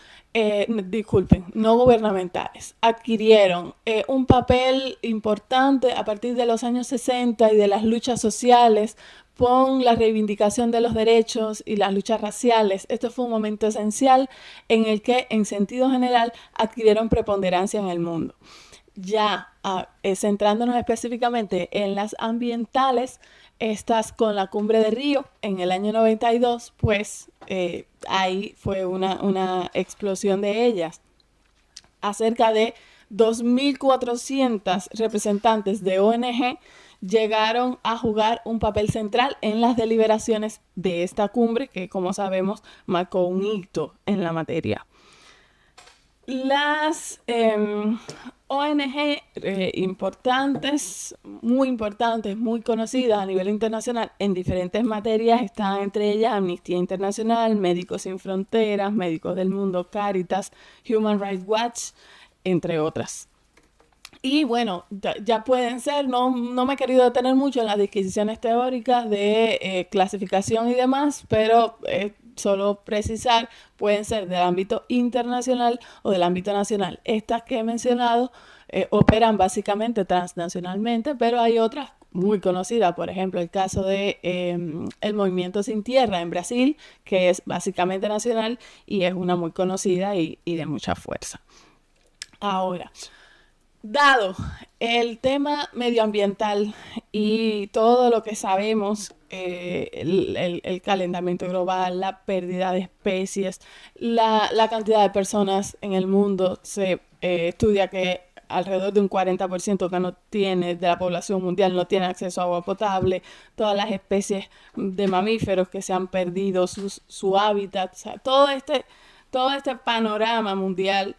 disculpen, no gubernamentales, adquirieron un papel importante a partir de los años 60 y de las luchas sociales con la reivindicación de los derechos y las luchas raciales. Esto fue un momento esencial en el que, en sentido general, adquirieron preponderancia en el mundo. Ya centrándonos específicamente en las ambientales, estas con la Cumbre de Río en el año 92, pues ahí fue una explosión de ellas. Acerca de 2.400 representantes de ONG llegaron a jugar un papel central en las deliberaciones de esta cumbre, que como sabemos marcó un hito en la materia. Las ONG importantes, muy conocidas a nivel internacional en diferentes materias, están entre ellas Amnistía Internacional, Médicos Sin Fronteras, Médicos del Mundo, Cáritas, Human Rights Watch, entre otras. Y bueno, ya pueden ser, no me he querido detener mucho en las disquisiciones teóricas de clasificación y demás, pero solo precisar, pueden ser del ámbito internacional o del ámbito nacional. Estas que he mencionado operan básicamente transnacionalmente, pero hay otras muy conocidas, por ejemplo, el caso de el Movimiento Sin Tierra en Brasil, que es básicamente nacional y es una muy conocida y de mucha fuerza. Ahora, dado el tema medioambiental y todo lo que sabemos, el calentamiento global, la pérdida de especies, la cantidad de personas en el mundo, se estudia que alrededor de un 40% que no tiene, de la población mundial no tiene acceso a agua potable, todas las especies de mamíferos que se han perdido su hábitat, o sea, todo este panorama mundial.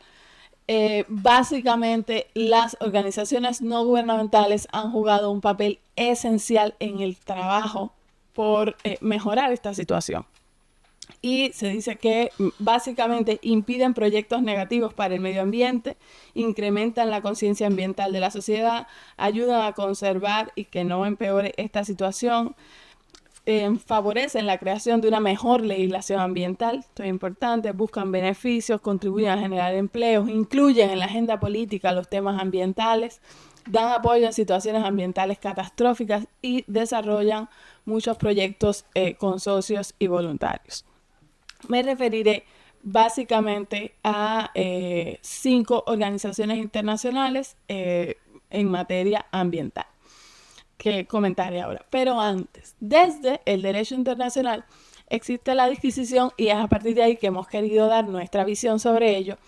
Básicamente las organizaciones no gubernamentales han jugado un papel esencial en el trabajo por mejorar esta situación. Y se dice que básicamente impiden proyectos negativos para el medio ambiente, incrementan la conciencia ambiental de la sociedad, ayudan a conservar y que no empeore esta situación, favorecen la creación de una mejor legislación ambiental, esto es importante, buscan beneficios, contribuyen a generar empleos, incluyen en la agenda política los temas ambientales, dan apoyo en situaciones ambientales catastróficas y desarrollan muchos proyectos con socios y voluntarios. Me referiré básicamente a 5 organizaciones internacionales en materia ambiental que comentaré ahora. Pero antes, desde el derecho internacional existe la disquisición y es a partir de ahí que hemos querido dar nuestra visión sobre ello.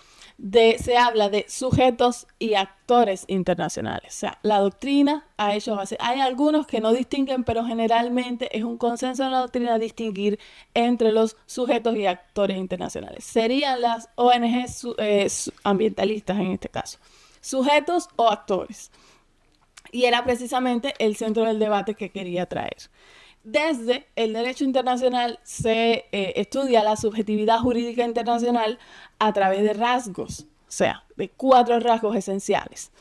Se habla de sujetos y actores internacionales. O sea, la doctrina ha hecho base. Hay algunos que no distinguen, pero generalmente es un consenso en la doctrina distinguir entre los sujetos y actores internacionales. Serían las ONG ambientalistas en este caso. Sujetos o actores. Y era precisamente el centro del debate que quería traer. Desde el derecho internacional se estudia la subjetividad jurídica internacional a través de rasgos, o sea, de 4 rasgos esenciales.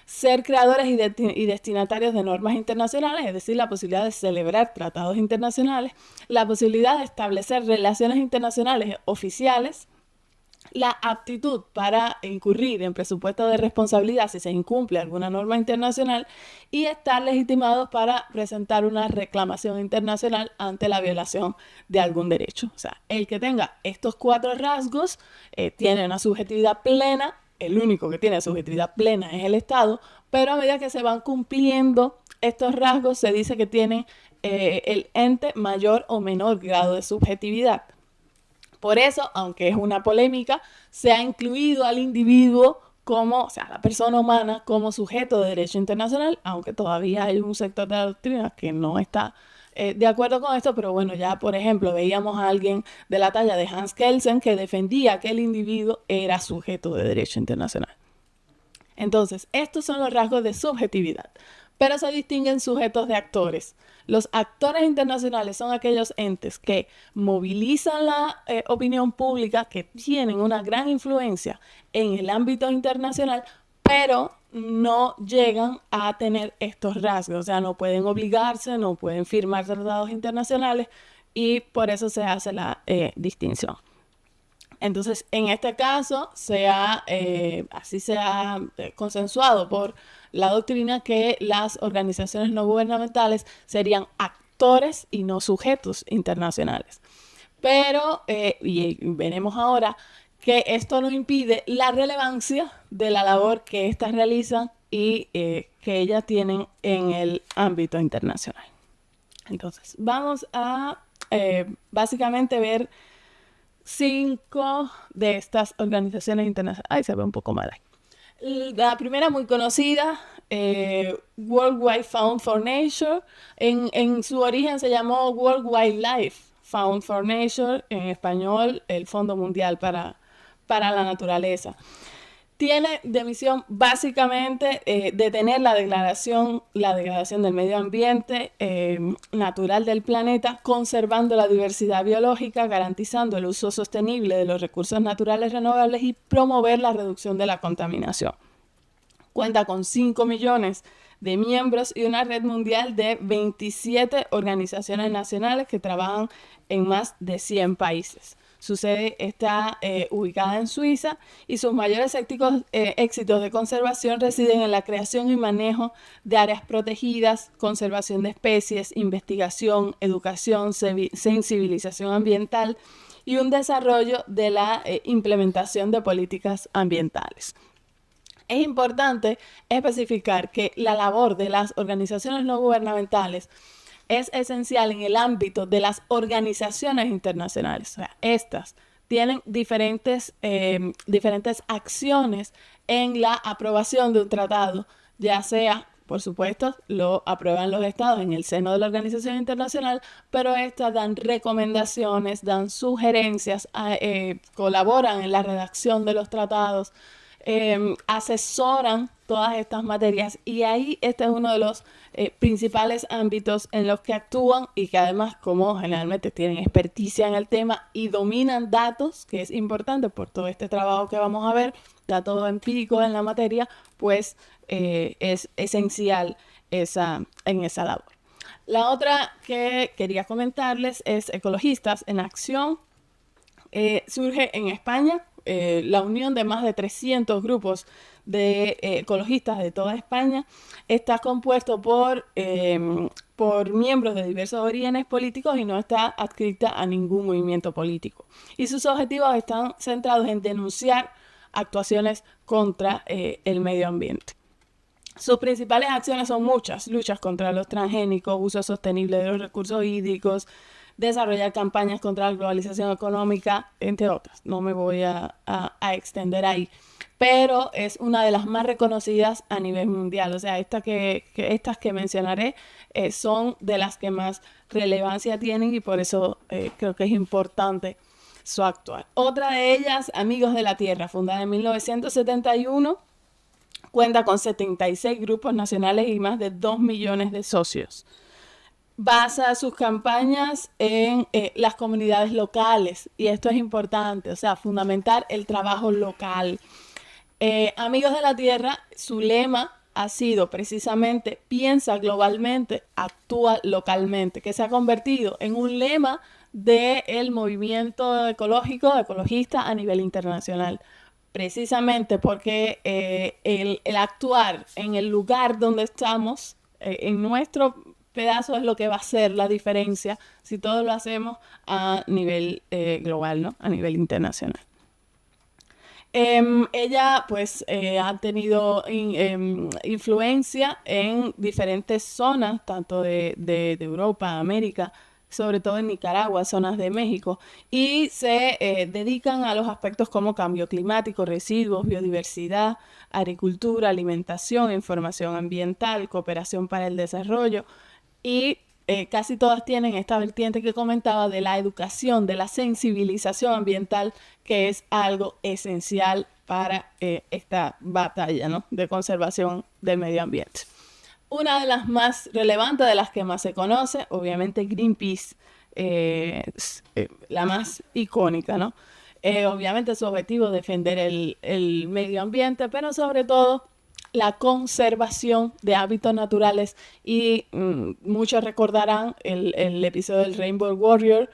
Ser creadores y destinatarios de normas internacionales, es decir, la posibilidad de celebrar tratados internacionales, la posibilidad de establecer relaciones internacionales oficiales, la aptitud para incurrir en presupuesto de responsabilidad si se incumple alguna norma internacional y estar legitimados para presentar una reclamación internacional ante la violación de algún derecho. O sea, el que tenga estos 4 rasgos tiene una subjetividad plena. El único que tiene subjetividad plena es el Estado, pero a medida que se van cumpliendo estos rasgos se dice que tiene el ente mayor o menor grado de subjetividad. Por eso, aunque es una polémica, se ha incluido al individuo como, o sea, la persona humana como sujeto de derecho internacional, aunque todavía hay un sector de la doctrina que no está de acuerdo con esto, pero bueno, ya por ejemplo veíamos a alguien de la talla de Hans Kelsen que defendía que el individuo era sujeto de derecho internacional. Entonces, estos son los rasgos de subjetividad, pero se distinguen sujetos de actores. Los actores internacionales son aquellos entes que movilizan la opinión pública, que tienen una gran influencia en el ámbito internacional, pero no llegan a tener estos rasgos. O sea, no pueden obligarse, no pueden firmar tratados internacionales, y por eso se hace la distinción. Entonces, en este caso, así se ha consensuado por la doctrina que las organizaciones no gubernamentales serían actores y no sujetos internacionales. Pero, y veremos ahora, que esto no impide la relevancia de la labor que éstas realizan y que ellas tienen en el ámbito internacional. Entonces, vamos a básicamente ver 5 de estas organizaciones internacionales. Ahí se ve un poco mal ahí. La primera muy conocida, World Wide Fund for Nature. En su origen se llamó World Wildlife Fund for Nature, en español, el Fondo Mundial para la Naturaleza. Tiene de misión básicamente detener la degradación del medio ambiente natural del planeta, conservando la diversidad biológica, garantizando el uso sostenible de los recursos naturales renovables y promover la reducción de la contaminación. Cuenta con 5 millones de miembros y una red mundial de 27 organizaciones nacionales que trabajan en más de 100 países. Su sede está ubicada en Suiza y sus mayores éxitos de conservación residen en la creación y manejo de áreas protegidas, conservación de especies, investigación, educación, sensibilización ambiental y un desarrollo de la implementación de políticas ambientales. Es importante especificar que la labor de las organizaciones no gubernamentales es esencial en el ámbito de las organizaciones internacionales. O sea, estas tienen diferentes acciones en la aprobación de un tratado, ya sea, por supuesto, lo aprueban los estados en el seno de la organización internacional, pero estas dan recomendaciones, dan sugerencias, colaboran en la redacción de los tratados, asesoran todas estas materias, y ahí este es uno de los principales ámbitos en los que actúan, y que además, como generalmente tienen experticia en el tema y dominan datos, que es importante por todo este trabajo que vamos a ver, datos empíricos en la materia, pues es esencial en esa labor. La otra que quería comentarles es Ecologistas en Acción. Surge en España. La unión de más de 300 grupos de ecologistas de toda España está compuesto por miembros de diversos orígenes políticos y no está adscrita a ningún movimiento político. Y sus objetivos están centrados en denunciar actuaciones contra el medio ambiente. Sus principales acciones son muchas: luchas contra los transgénicos, uso sostenible de los recursos hídricos, desarrollar campañas contra la globalización económica, entre otras. No me voy a extender ahí, pero es una de las más reconocidas a nivel mundial. O sea, estas que mencionaré son de las que más relevancia tienen, y por eso creo que es importante su actuar. Otra de ellas, Amigos de la Tierra, fundada en 1971, cuenta con 76 grupos nacionales y más de 2 millones de socios. Basa sus campañas en las comunidades locales, y esto es importante, o sea, fundamentar el trabajo local. Amigos de la Tierra, su lema ha sido precisamente piensa globalmente, actúa localmente, que se ha convertido en un lema del movimiento ecologista a nivel internacional, precisamente porque el actuar en el lugar donde estamos, en nuestro pedazo, es lo que va a hacer la diferencia si todos lo hacemos a nivel global, ¿no? A nivel internacional. Ella pues ha tenido influencia en diferentes zonas, tanto de Europa, América, sobre todo en Nicaragua, zonas de México, y se dedican a los aspectos como cambio climático, residuos, biodiversidad, agricultura, alimentación, información ambiental, cooperación para el desarrollo, y casi todas tienen esta vertiente que comentaba de la educación, de la sensibilización ambiental, que es algo esencial para esta batalla, ¿no?, de conservación del medio ambiente. Una de las más relevantes, de las que más se conoce, obviamente Greenpeace, la más icónica, ¿no? Obviamente su objetivo es defender el medio ambiente, pero sobre todo la conservación de hábitats naturales y muchos recordarán el episodio del Rainbow Warrior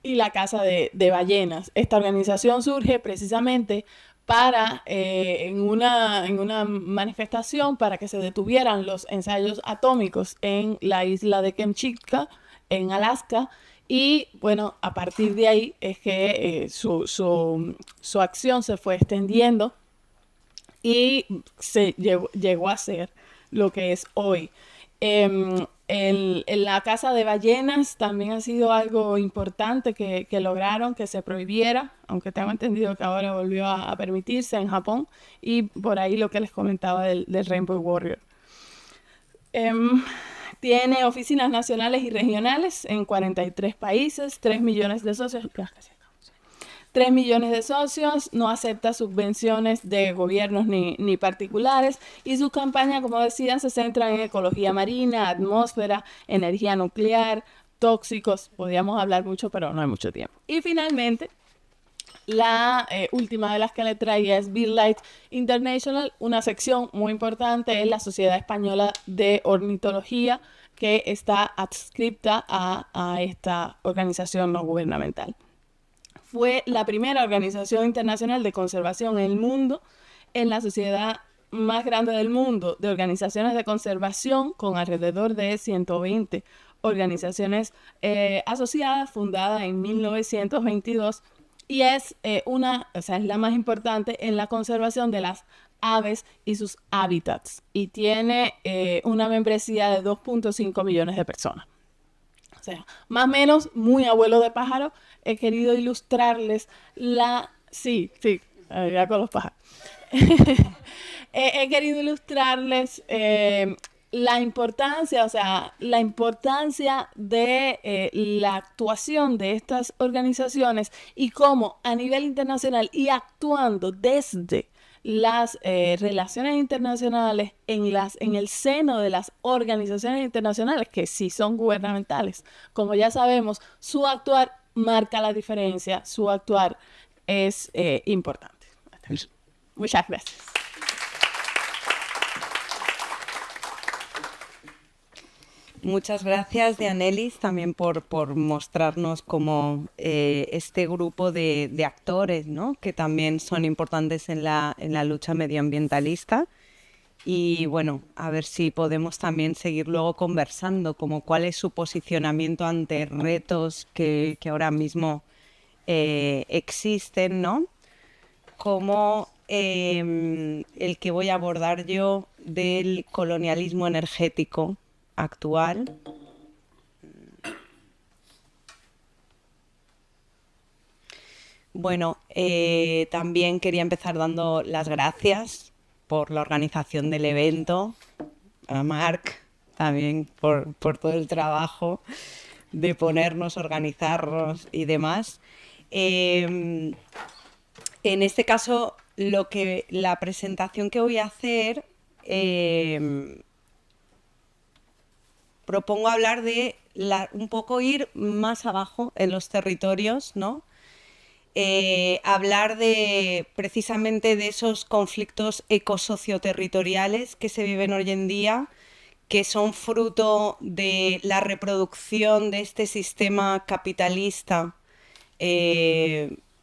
y la caza de ballenas. Esta organización surge precisamente para, en una manifestación para que se detuvieran los ensayos atómicos en la isla de Kamchatka, en Alaska, y bueno, a partir de ahí es que su acción se fue extendiendo y llegó a ser lo que es hoy. La caza de ballenas también ha sido algo importante que lograron que se prohibiera, aunque tengo entendido que ahora volvió a permitirse en Japón, y por ahí lo que les comentaba del Rainbow Warrior. Tiene oficinas nacionales y regionales en 43 países, 3 millones de socios. 3 millones de socios, no acepta subvenciones de gobiernos ni particulares, y sus campañas, como decían, se centran en ecología marina, atmósfera, energía nuclear, tóxicos. Podríamos hablar mucho, pero no hay mucho tiempo. Y finalmente, la última de las que le traía es BirdLife International. Una sección muy importante es la Sociedad Española de Ornitología, que está adscripta a esta organización no gubernamental. Fue la primera organización internacional de conservación en el mundo, en la sociedad más grande del mundo de organizaciones de conservación, con alrededor de 120 organizaciones asociadas, fundada en 1922, y es es la más importante en la conservación de las aves y sus hábitats, y tiene una membresía de 2.5 millones de personas. O sea, más o menos, muy abuelo de pájaro, he querido ilustrarles ya con los pájaros. He querido ilustrarles la importancia de la actuación de estas organizaciones, y cómo a nivel internacional y actuando desde las relaciones internacionales en el seno de las organizaciones internacionales que sí son gubernamentales. Como ya sabemos, su actuar marca la diferencia, su actuar es importante. Muchas gracias. Muchas gracias, Dianelis, también por mostrarnos como este grupo de actores, ¿no?, que también son importantes en la lucha medioambientalista. Y bueno, a ver si podemos también seguir luego conversando, como cuál es su posicionamiento ante retos que ahora mismo existen, ¿no? Como el que voy a abordar yo del colonialismo energético actual. Bueno, también quería empezar dando las gracias por la organización del evento, a Marc también por todo el trabajo de ponernos, organizarnos y demás. En este caso, la presentación que voy a hacer, propongo hablar de un poco ir más abajo en los territorios, ¿no? Hablar precisamente de esos conflictos ecosocioterritoriales que se viven hoy en día, que son fruto de la reproducción de este sistema capitalista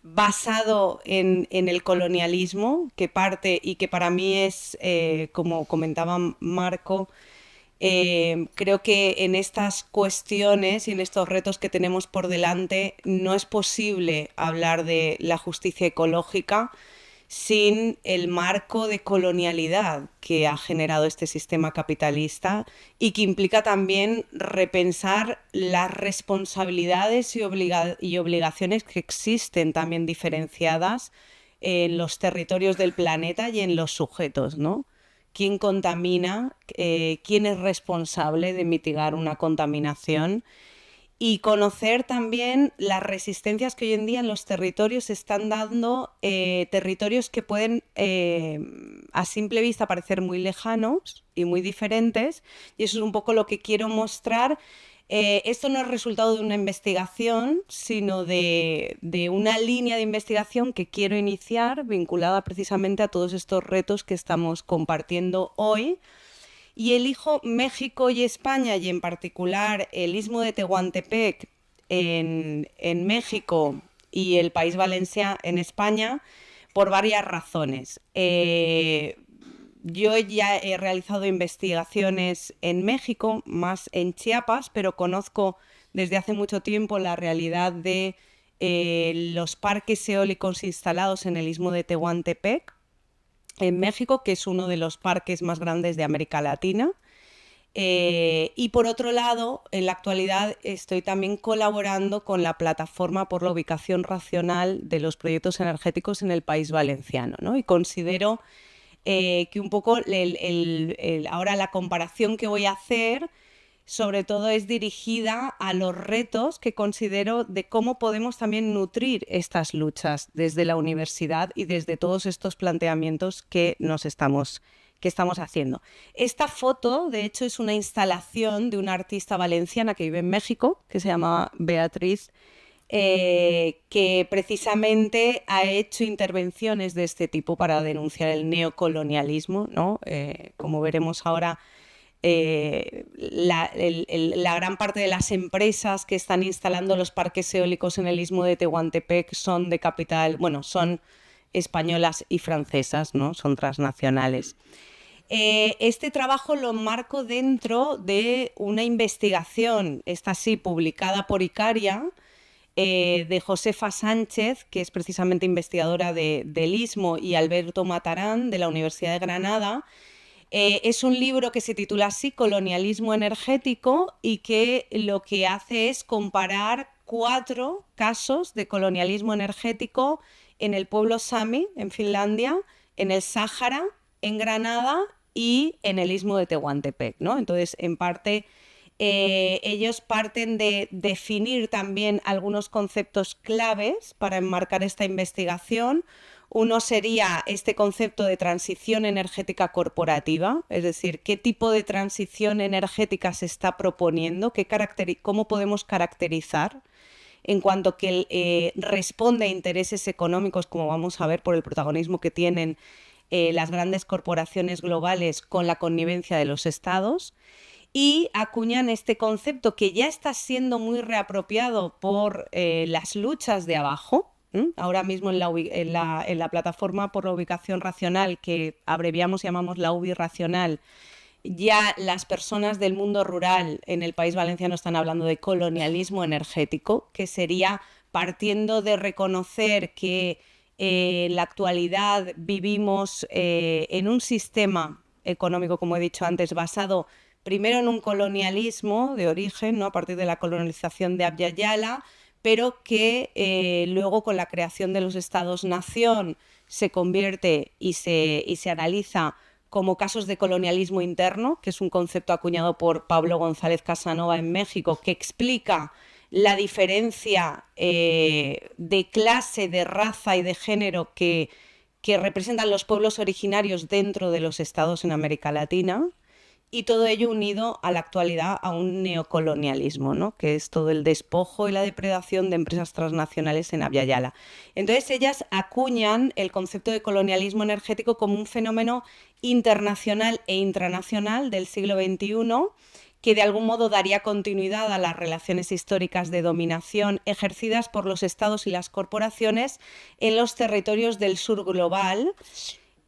basado en el colonialismo, que parte y que para mí es, como comentaba Marco, creo que en estas cuestiones y en estos retos que tenemos por delante no es posible hablar de la justicia ecológica sin el marco de colonialidad que ha generado este sistema capitalista, y que implica también repensar las responsabilidades y obligaciones que existen también diferenciadas en los territorios del planeta y en los sujetos, ¿no? ¿Quién contamina? ¿Quién es responsable de mitigar una contaminación? Y conocer también las resistencias que hoy en día en los territorios se están dando, territorios que pueden a simple vista parecer muy lejanos y muy diferentes, y eso es un poco lo que quiero mostrar Esto no es resultado de una investigación, sino de una línea de investigación que quiero iniciar vinculada precisamente a todos estos retos que estamos compartiendo hoy. Y elijo México y España, y en particular el Istmo de Tehuantepec en México y el País Valencià en España, por varias razones. Yo ya he realizado investigaciones en México, más en Chiapas, pero conozco desde hace mucho tiempo la realidad de los parques eólicos instalados en el Istmo de Tehuantepec, en México, que es uno de los parques más grandes de América Latina. Y por otro lado, en la actualidad estoy también colaborando con la Plataforma por la Ubicación Racional de los Proyectos Energéticos en el País Valenciano, ¿no? Y considero que un poco ahora la comparación que voy a hacer sobre todo es dirigida a los retos que considero de cómo podemos también nutrir estas luchas desde la universidad y desde todos estos planteamientos que estamos haciendo. Esta foto, de hecho, es una instalación de una artista valenciana que vive en México, que se llama Beatriz, que precisamente ha hecho intervenciones de este tipo para denunciar el neocolonialismo, ¿no? Como veremos ahora, la gran parte de las empresas que están instalando los parques eólicos en el Istmo de Tehuantepec son de capital, bueno, son españolas y francesas, ¿no? Son transnacionales. Este trabajo lo enmarco dentro de una investigación, esta sí, publicada por Icaria, de Josefa Sánchez, que es precisamente investigadora del Istmo, y Alberto Matarán, de la Universidad de Granada. Es un libro que se titula así, Colonialismo energético, y que lo que hace es comparar 4 casos de colonialismo energético en el pueblo Sami, en Finlandia, en el Sáhara, en Granada y en el Istmo de Tehuantepec, ¿no? Entonces, en parte, ellos parten de definir también algunos conceptos claves para enmarcar esta investigación. Uno sería este concepto de transición energética corporativa, es decir, qué tipo de transición energética se está proponiendo, cómo podemos caracterizar en cuanto que responde a intereses económicos, como vamos a ver por el protagonismo que tienen las grandes corporaciones globales con la connivencia de los estados, y acuñan este concepto que ya está siendo muy reapropiado por las luchas de abajo. Ahora mismo en la Plataforma por la Ubicación Racional, que abreviamos y llamamos la UBI Racional, ya las personas del mundo rural en el País Valenciano están hablando de colonialismo energético, que sería partiendo de reconocer que en la actualidad vivimos en un sistema económico, como he dicho antes, basado primero en un colonialismo de origen, ¿no? A partir de la colonización de Abya Yala, pero que luego con la creación de los estados-nación se convierte y se analiza como casos de colonialismo interno, que es un concepto acuñado por Pablo González Casanova en México, que explica la diferencia de clase, de raza y de género que representan los pueblos originarios dentro de los estados en América Latina. Y todo ello unido a la actualidad a un neocolonialismo, ¿no? Que es todo el despojo y la depredación de empresas transnacionales en Abya Yala. Entonces ellas acuñan el concepto de colonialismo energético como un fenómeno internacional e intranacional del siglo XXI, que de algún modo daría continuidad a las relaciones históricas de dominación ejercidas por los estados y las corporaciones en los territorios del sur global,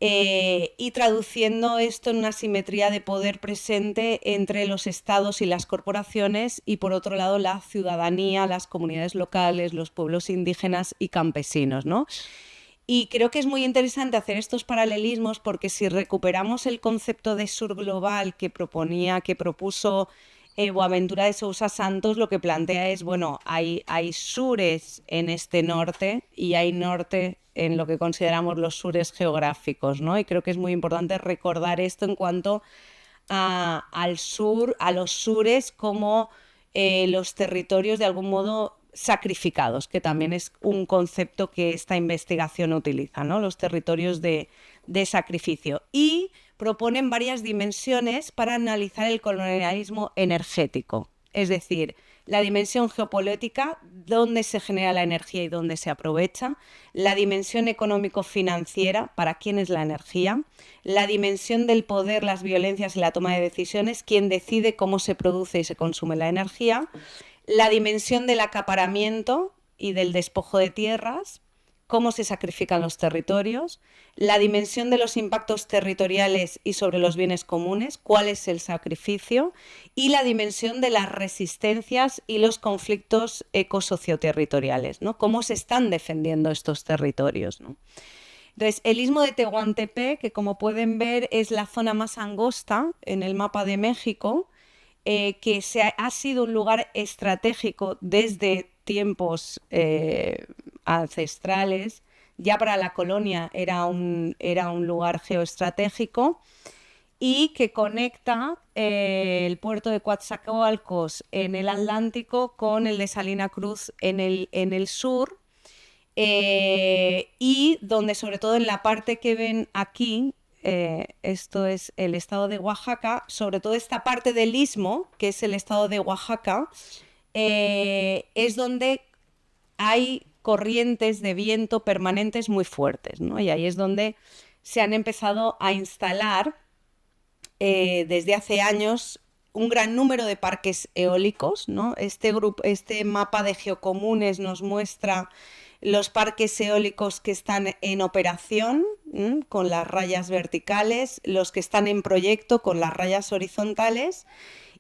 y traduciendo esto en una simetría de poder presente entre los estados y las corporaciones, y por otro lado la ciudadanía, las comunidades locales, los pueblos indígenas y campesinos, ¿no? Y creo que es muy interesante hacer estos paralelismos, porque si recuperamos el concepto de sur global que propuso Boaventura de Sousa Santos, lo que plantea es, bueno, hay sures en este norte y hay norte en lo que consideramos los sures geográficos, ¿no? Y creo que es muy importante recordar esto en cuanto al sur, a los sures como los territorios de algún modo sacrificados, que también es un concepto que esta investigación utiliza, ¿no? Los territorios de sacrificio. Y proponen varias dimensiones para analizar el colonialismo energético. es decir, la dimensión geopolítica, dónde se genera la energía y dónde se aprovecha, la dimensión económico-financiera, para quién es la energía, la dimensión del poder, las violencias y la toma de decisiones, quién decide cómo se produce y se consume la energía, la dimensión del acaparamiento y del despojo de tierras, cómo se sacrifican los territorios, la dimensión de los impactos territoriales y sobre los bienes comunes, cuál es el sacrificio, y la dimensión de las resistencias y los conflictos ecosocioterritoriales, ¿no? Cómo se están defendiendo estos territorios, ¿no? Entonces, el istmo de Tehuantepec, que como pueden ver es la zona más angosta en el mapa de México, ha sido un lugar estratégico desde tiempos ancestrales. Ya para la colonia era un lugar geoestratégico y que conecta el puerto de Coatzacoalcos en el Atlántico con el de Salina Cruz en el sur, y donde sobre todo en la parte que ven aquí, esto es el estado de Oaxaca, sobre todo esta parte del istmo, que es el estado de Oaxaca, es donde hay corrientes de viento permanentes muy fuertes, ¿no? Y ahí es donde se han empezado a instalar desde hace años un gran número de parques eólicos, ¿no? Este mapa de geocomunes nos muestra los parques eólicos que están en operación, con las rayas verticales, los que están en proyecto con las rayas horizontales.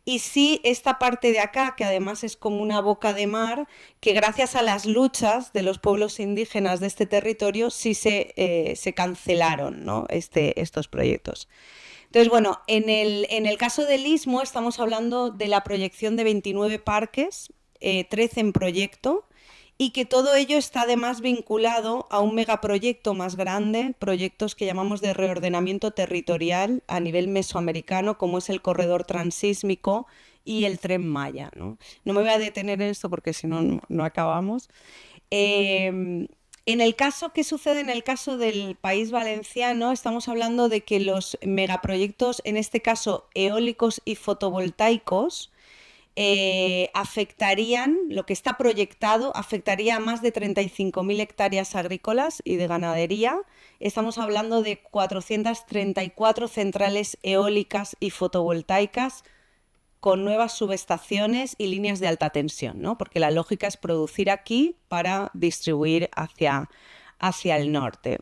Y sí, esta parte de acá, que además es como una boca de mar, que gracias a las luchas de los pueblos indígenas de este territorio sí se cancelaron, ¿no? estos proyectos. Entonces, bueno, en el caso del istmo estamos hablando de la proyección de 29 parques, 13 en proyecto, y que todo ello está además vinculado a un megaproyecto más grande, proyectos que llamamos de reordenamiento territorial a nivel mesoamericano, como es el corredor transísmico y el Tren Maya, ¿no? No me voy a detener en esto porque si no, no acabamos. En el caso que sucede en el caso del País Valenciano, estamos hablando de que los megaproyectos, en este caso eólicos y fotovoltaicos, afectarían, lo que está proyectado, afectaría a más de 35.000 hectáreas agrícolas y de ganadería. Estamos hablando de 434 centrales eólicas y fotovoltaicas con nuevas subestaciones y líneas de alta tensión, ¿no? Porque la lógica es producir aquí para distribuir hacia el norte.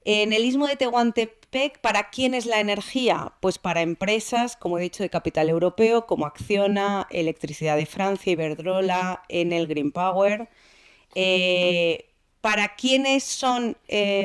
En el istmo de Tehuantepec, ¿para quién es la energía? Pues para empresas, como he dicho, de capital europeo, como Acciona, Electricidad de Francia, Iberdrola, Enel Green Power. ¿Para quiénes son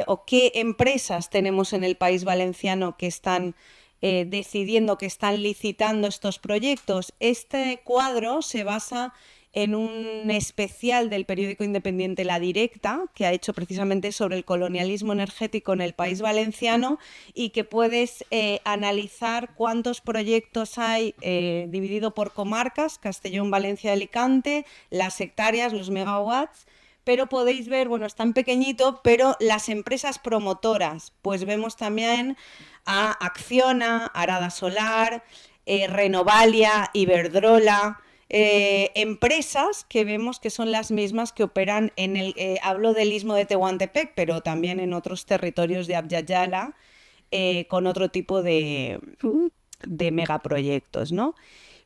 o qué empresas tenemos en el País Valenciano que están decidiendo, que están licitando estos proyectos? Este cuadro se basa en un especial del periódico independiente La Directa, que ha hecho precisamente sobre el colonialismo energético en el País Valenciano, y que puedes analizar cuántos proyectos hay dividido por comarcas, Castellón, Valencia, Alicante, las hectáreas, los megawatts, pero podéis ver, bueno, es tan pequeñito, pero las empresas promotoras, pues vemos también a Acciona, Arada Solar, Renovalia, Iberdrola, empresas que vemos que son las mismas que operan hablo del istmo de Tehuantepec, pero también en otros territorios de Abya Yala, con otro tipo de megaproyectos, ¿no?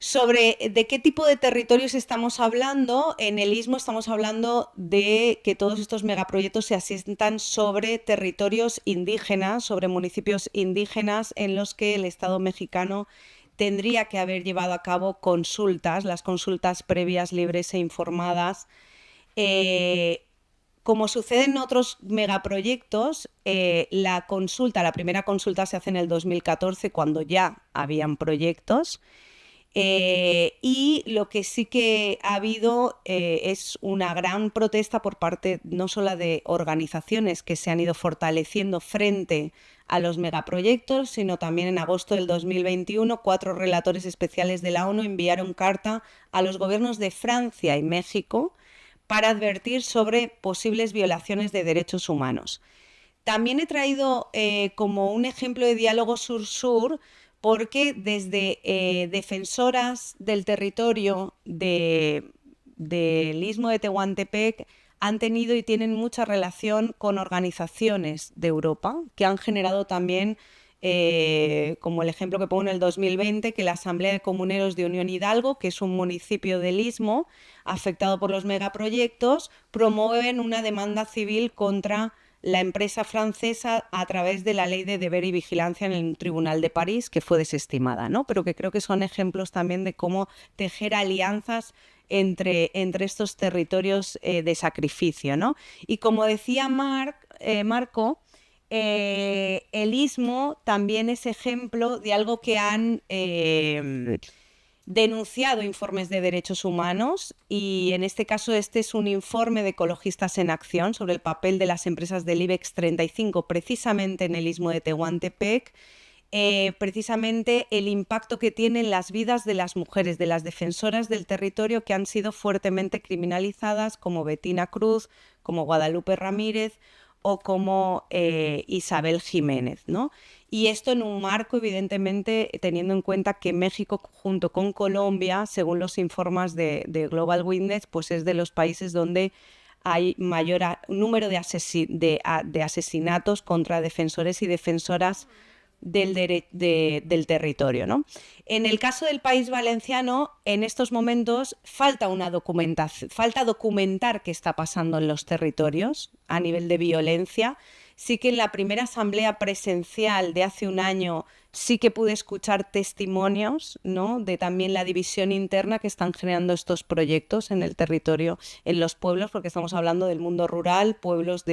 Sobre de qué tipo de territorios estamos hablando, en el istmo estamos hablando de que todos estos megaproyectos se asientan sobre territorios indígenas, sobre municipios indígenas en los que el Estado mexicano tendría que haber llevado a cabo consultas, las consultas previas, libres e informadas. Como sucede en otros megaproyectos, la primera consulta se hace en el 2014, cuando ya habían proyectos. Y lo que sí que ha habido es una gran protesta por parte no solo de organizaciones que se han ido fortaleciendo frente a los megaproyectos, sino también en agosto del 2021 4 relatores especiales de la ONU enviaron carta a los gobiernos de Francia y México para advertir sobre posibles violaciones de derechos humanos. También he traído como un ejemplo de diálogo sur-sur, porque desde defensoras del territorio del Istmo de Tehuantepec han tenido y tienen mucha relación con organizaciones de Europa que han generado también, como el ejemplo que pongo en el 2020, que la Asamblea de Comuneros de Unión Hidalgo, que es un municipio del Istmo afectado por los megaproyectos, promueven una demanda civil contra la empresa francesa a través de la ley de deber y vigilancia en el Tribunal de París, que fue desestimada, ¿no? Pero que creo que son ejemplos también de cómo tejer alianzas entre estos territorios de sacrificio, ¿no? Y como decía Marco, el Istmo también es ejemplo de algo que han denunciado informes de derechos humanos, y en este caso este es un informe de Ecologistas en Acción sobre el papel de las empresas del IBEX 35 precisamente en el Istmo de Tehuantepec, precisamente el impacto que tienen las vidas de las mujeres, de las defensoras del territorio que han sido fuertemente criminalizadas, como Betina Cruz, como Guadalupe Ramírez o como Isabel Jiménez, ¿no? Y esto en un marco, evidentemente, teniendo en cuenta que México, junto con Colombia, según los informes de Global Witness, pues es de los países donde hay mayor número de asesinatos contra defensores y defensoras del territorio, ¿no? En el caso del País Valenciano, en estos momentos falta documentar qué está pasando en los territorios a nivel de violencia. Sí que en la primera asamblea presencial de hace un año sí que pude escuchar testimonios, ¿no?, de también la división interna que están generando estos proyectos en el territorio, en los pueblos, porque estamos hablando del mundo rural, pueblos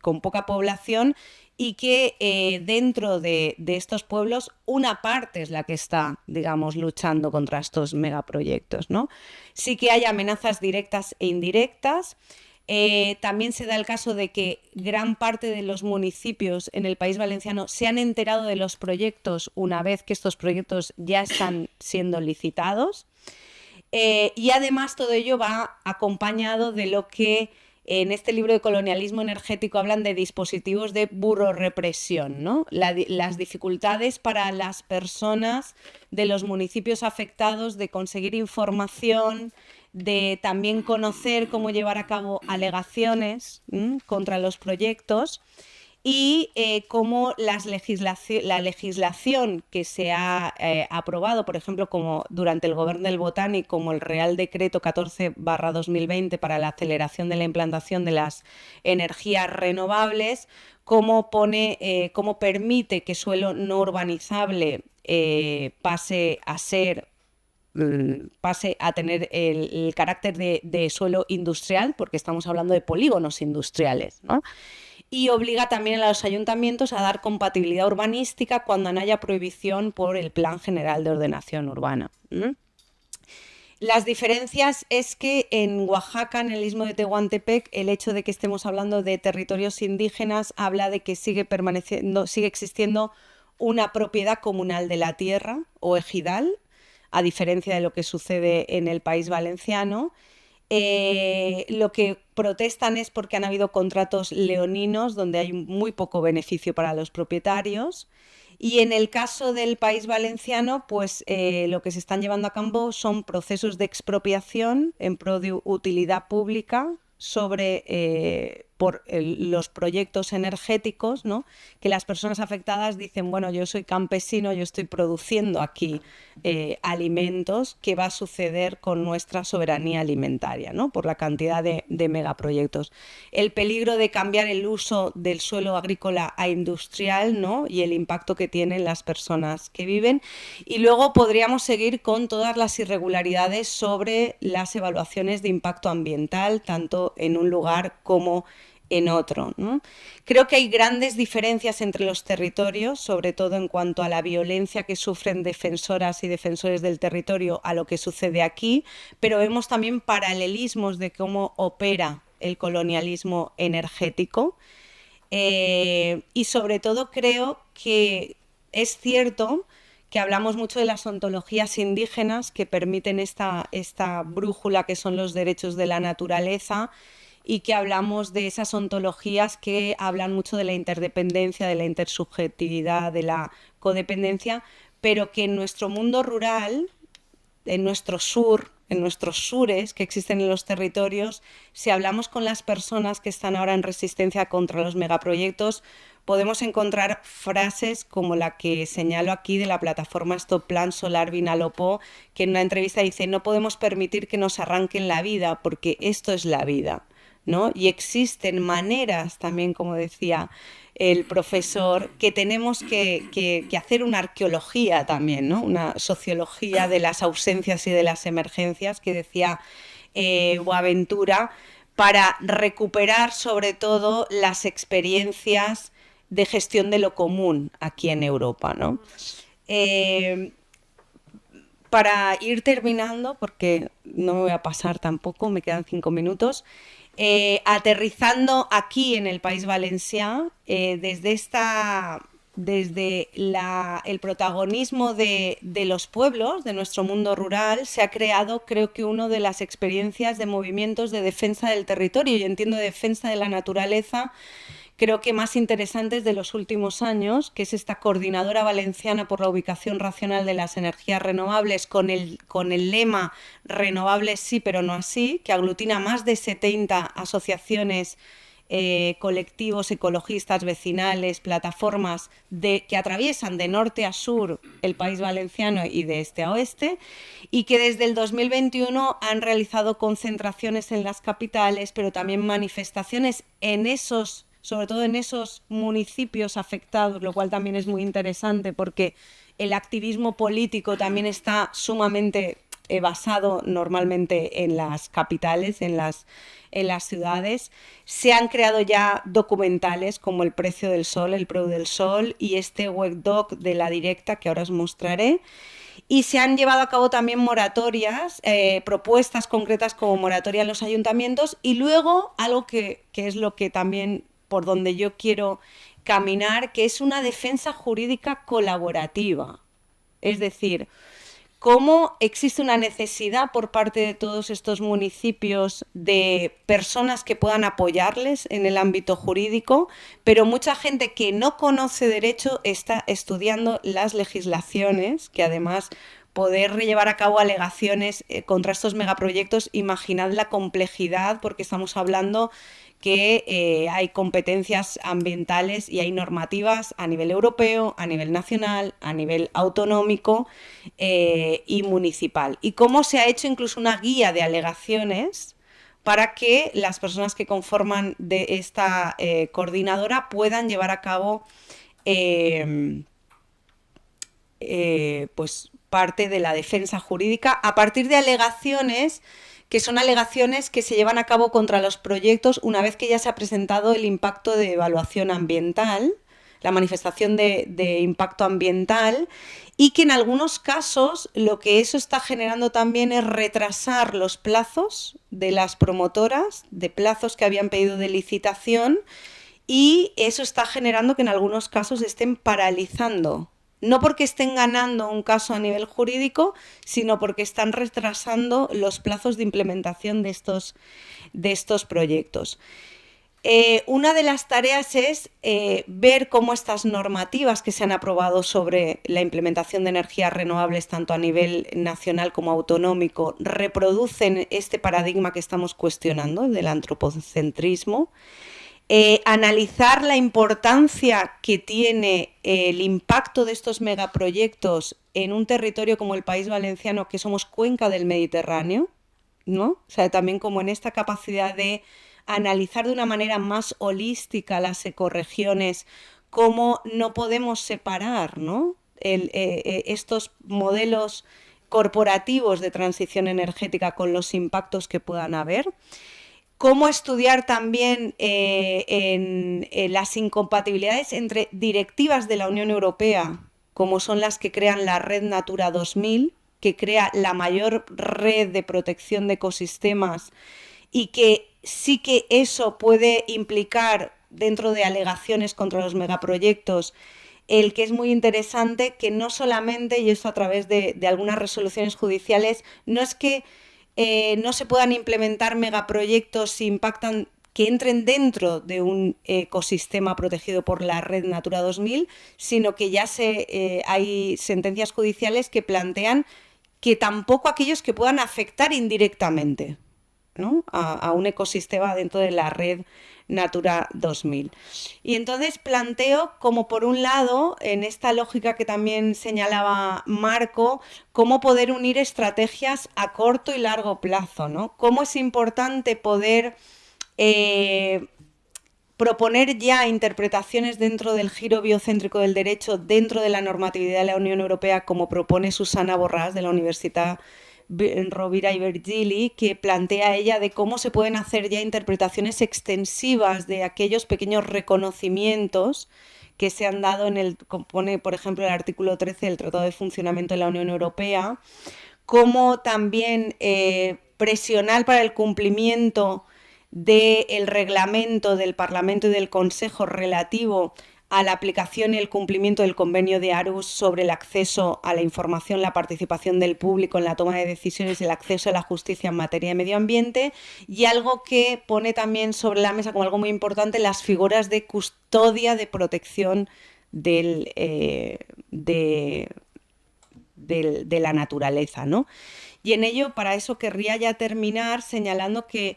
con poca población, y que dentro de estos pueblos una parte es la que está, digamos, luchando contra estos megaproyectos, ¿no? Sí que hay amenazas directas e indirectas. También se da el caso de que gran parte de los municipios en el País Valenciano se han enterado de los proyectos una vez que estos proyectos ya están siendo licitados. Y además todo ello va acompañado de lo que en este libro de colonialismo energético hablan de dispositivos de burorrepresión, ¿no? Las dificultades para las personas de los municipios afectados de conseguir información, de también conocer cómo llevar a cabo alegaciones contra los proyectos, y cómo la legislación que se ha aprobado, por ejemplo, como durante el Gobierno del Botànic, como el Real Decreto 14/2020 para la aceleración de la implantación de las energías renovables, cómo permite que suelo no urbanizable pase a tener el carácter de suelo industrial, porque estamos hablando de polígonos industriales, ¿no? Y obliga también a los ayuntamientos a dar compatibilidad urbanística cuando no haya prohibición por el Plan General de Ordenación Urbana. Las diferencias es que en Oaxaca, en el Istmo de Tehuantepec, el hecho de que estemos hablando de territorios indígenas habla de que sigue existiendo una propiedad comunal de la tierra o ejidal, a diferencia de lo que sucede en el País Valenciano. Lo que protestan es porque han habido contratos leoninos donde hay muy poco beneficio para los propietarios. Y en el caso del País Valenciano, pues lo que se están llevando a cabo son procesos de expropiación en pro de utilidad pública por los proyectos energéticos, ¿no? Que las personas afectadas dicen, bueno, yo soy campesino, yo estoy produciendo aquí alimentos, ¿qué va a suceder con nuestra soberanía alimentaria, ¿no?, por la cantidad de megaproyectos? El peligro de cambiar el uso del suelo agrícola a industrial, ¿no?, y el impacto que tienen las personas que viven. Y luego podríamos seguir con todas las irregularidades sobre las evaluaciones de impacto ambiental, tanto en un lugar como en otro, ¿no? Creo que hay grandes diferencias entre los territorios, sobre todo en cuanto a la violencia que sufren defensoras y defensores del territorio a lo que sucede aquí, pero vemos también paralelismos de cómo opera el colonialismo energético, y sobre todo creo que es cierto que hablamos mucho de las ontologías indígenas que permiten esta brújula que son los derechos de la naturaleza, y que hablamos de esas ontologías que hablan mucho de la interdependencia, de la intersubjetividad, de la codependencia, pero que en nuestro mundo rural, en nuestro sur, en nuestros sures que existen en los territorios, si hablamos con las personas que están ahora en resistencia contra los megaproyectos, podemos encontrar frases como la que señalo aquí de la plataforma Stop Plan Solar Vinalopó, que en una entrevista dice: no podemos permitir que nos arranquen la vida porque esto es la vida, ¿no? Y existen maneras también, como decía el profesor, que tenemos que hacer una arqueología también, ¿no? Una sociología de las ausencias y de las emergencias, que decía Boaventura, para recuperar sobre todo las experiencias de gestión de lo común aquí en Europa, ¿no? Para ir terminando, porque no me voy a pasar tampoco, me quedan 5 minutos, aterrizando aquí en el País Valencià, desde el protagonismo de los pueblos, de nuestro mundo rural, se ha creado, creo que, una de las experiencias de movimientos de defensa del territorio, y entiendo de defensa de la naturaleza, creo que más interesantes de los últimos años, que es esta Coordinadora Valenciana por la Ubicación Racional de las Energías Renovables, con el lema "Renovables sí, pero no así", que aglutina más de 70 asociaciones, colectivos ecologistas, vecinales, plataformas que atraviesan de norte a sur el País Valenciano y de este a oeste, y que desde el 2021 han realizado concentraciones en las capitales, pero también manifestaciones sobre todo en esos municipios afectados, lo cual también es muy interesante porque el activismo político también está sumamente basado normalmente en las capitales, en las ciudades. Se han creado ya documentales como El precio del sol, El preu del sol, y este webdoc de La Directa, que ahora os mostraré. Y se han llevado a cabo también moratorias, propuestas concretas como moratoria en los ayuntamientos, y luego algo que es lo que también por donde yo quiero caminar, que es una defensa jurídica colaborativa. Es decir, cómo existe una necesidad por parte de todos estos municipios de personas que puedan apoyarles en el ámbito jurídico, pero mucha gente que no conoce derecho está estudiando las legislaciones, que además poder llevar a cabo alegaciones contra estos megaproyectos, imaginad la complejidad, porque estamos hablando que hay competencias ambientales y hay normativas a nivel europeo, a nivel nacional, a nivel autonómico y municipal. Y cómo se ha hecho incluso una guía de alegaciones para que las personas que conforman de esta coordinadora puedan llevar a cabo pues parte de la defensa jurídica a partir de alegaciones que son alegaciones que se llevan a cabo contra los proyectos una vez que ya se ha presentado el impacto de evaluación ambiental, la manifestación de impacto ambiental, y que en algunos casos lo que eso está generando también es retrasar los plazos de las promotoras, de plazos que habían pedido de licitación, y eso está generando que en algunos casos estén paralizando. No porque estén ganando un caso a nivel jurídico, sino porque están retrasando los plazos de implementación de estos proyectos. Una de las tareas es ver cómo estas normativas que se han aprobado sobre la implementación de energías renovables, tanto a nivel nacional como autonómico, reproducen este paradigma que estamos cuestionando, el del antropocentrismo. Analizar la importancia que tiene el impacto de estos megaproyectos en un territorio como el País Valenciano, que somos cuenca del Mediterráneo, ¿no? O sea, también como en esta capacidad de analizar de una manera más holística las ecorregiones, cómo no podemos separar, ¿no? Estos modelos corporativos de transición energética con los impactos que puedan haber. Cómo estudiar también en las incompatibilidades entre directivas de la Unión Europea, como son las que crean la Red Natura 2000, que crea la mayor red de protección de ecosistemas, y que sí que eso puede implicar, dentro de alegaciones contra los megaproyectos, el que es muy interesante que no solamente, y esto a través de algunas resoluciones judiciales, no es que no se puedan implementar megaproyectos si impactan que entren dentro de un ecosistema protegido por la Red Natura 2000, sino que ya hay sentencias judiciales que plantean que tampoco aquellos que puedan afectar indirectamente, ¿no?, a un ecosistema dentro de la Red Natura 2000. Y entonces planteo como, por un lado, en esta lógica que también señalaba Marco, cómo poder unir estrategias a corto y largo plazo, ¿no? Cómo es importante poder proponer ya interpretaciones dentro del giro biocéntrico del derecho, dentro de la normatividad de la Unión Europea, como propone Susana Borràs de la Universitat Rovira i Virgili, que plantea ella de cómo se pueden hacer ya interpretaciones extensivas de aquellos pequeños reconocimientos que se han dado compone, por ejemplo, el artículo 13 del Tratado de Funcionamiento de la Unión Europea, como también presionar para el cumplimiento del reglamento del Parlamento y del Consejo relativo a la aplicación y el cumplimiento del convenio de Aarhus sobre el acceso a la información, la participación del público en la toma de decisiones y el acceso a la justicia en materia de medio ambiente, y algo que pone también sobre la mesa como algo muy importante, las figuras de custodia, de protección de la naturaleza, ¿no? Y en ello, para eso querría ya terminar señalando que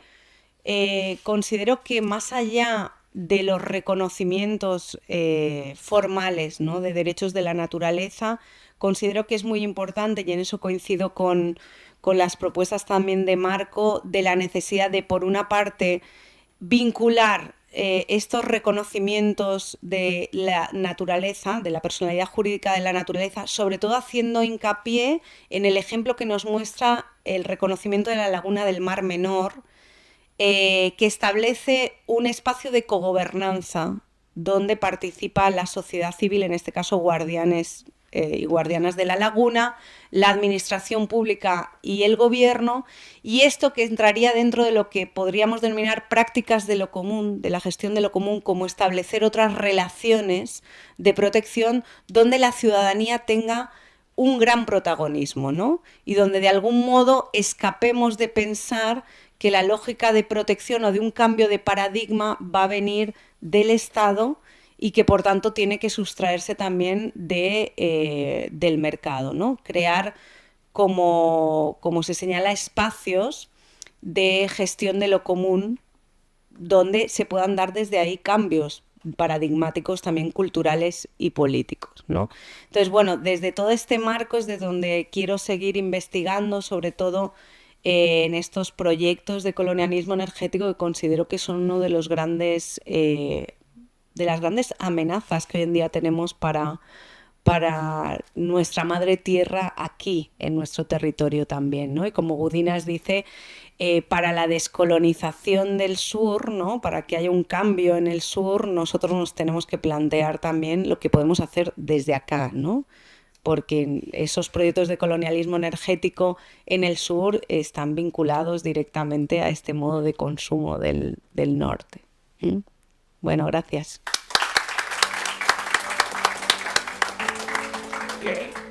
considero que más allá de los reconocimientos formales, ¿no?, de derechos de la naturaleza, considero que es muy importante, y en eso coincido con las propuestas también de Marco, de la necesidad de, por una parte, vincular estos reconocimientos de la naturaleza, de la personalidad jurídica de la naturaleza, sobre todo haciendo hincapié en el ejemplo que nos muestra el reconocimiento de la Laguna del Mar Menor, que establece un espacio de cogobernanza donde participa la sociedad civil, en este caso guardianes y guardianas de la laguna, la administración pública y el gobierno, y esto que entraría dentro de lo que podríamos denominar prácticas de lo común, de la gestión de lo común, como establecer otras relaciones de protección donde la ciudadanía tenga un gran protagonismo, ¿no? Y donde de algún modo escapemos de pensar que la lógica de protección o de un cambio de paradigma va a venir del Estado y que por tanto tiene que sustraerse también del mercado, ¿no? Crear, como se señala, espacios de gestión de lo común donde se puedan dar desde ahí cambios paradigmáticos también culturales y políticos, ¿no? Entonces, bueno, desde todo este marco es de donde quiero seguir investigando, sobre todo en estos proyectos de colonialismo energético que considero que son uno de los grandes, de las grandes amenazas que hoy en día tenemos para nuestra madre tierra aquí, en nuestro territorio también, ¿no? Y como Gudinas dice, para la descolonización del sur, ¿no?, para que haya un cambio en el sur, nosotros nos tenemos que plantear también lo que podemos hacer desde acá, ¿no? Porque esos proyectos de colonialismo energético en el sur están vinculados directamente a este modo de consumo del norte. ¿Mm? Bueno, gracias. Bien.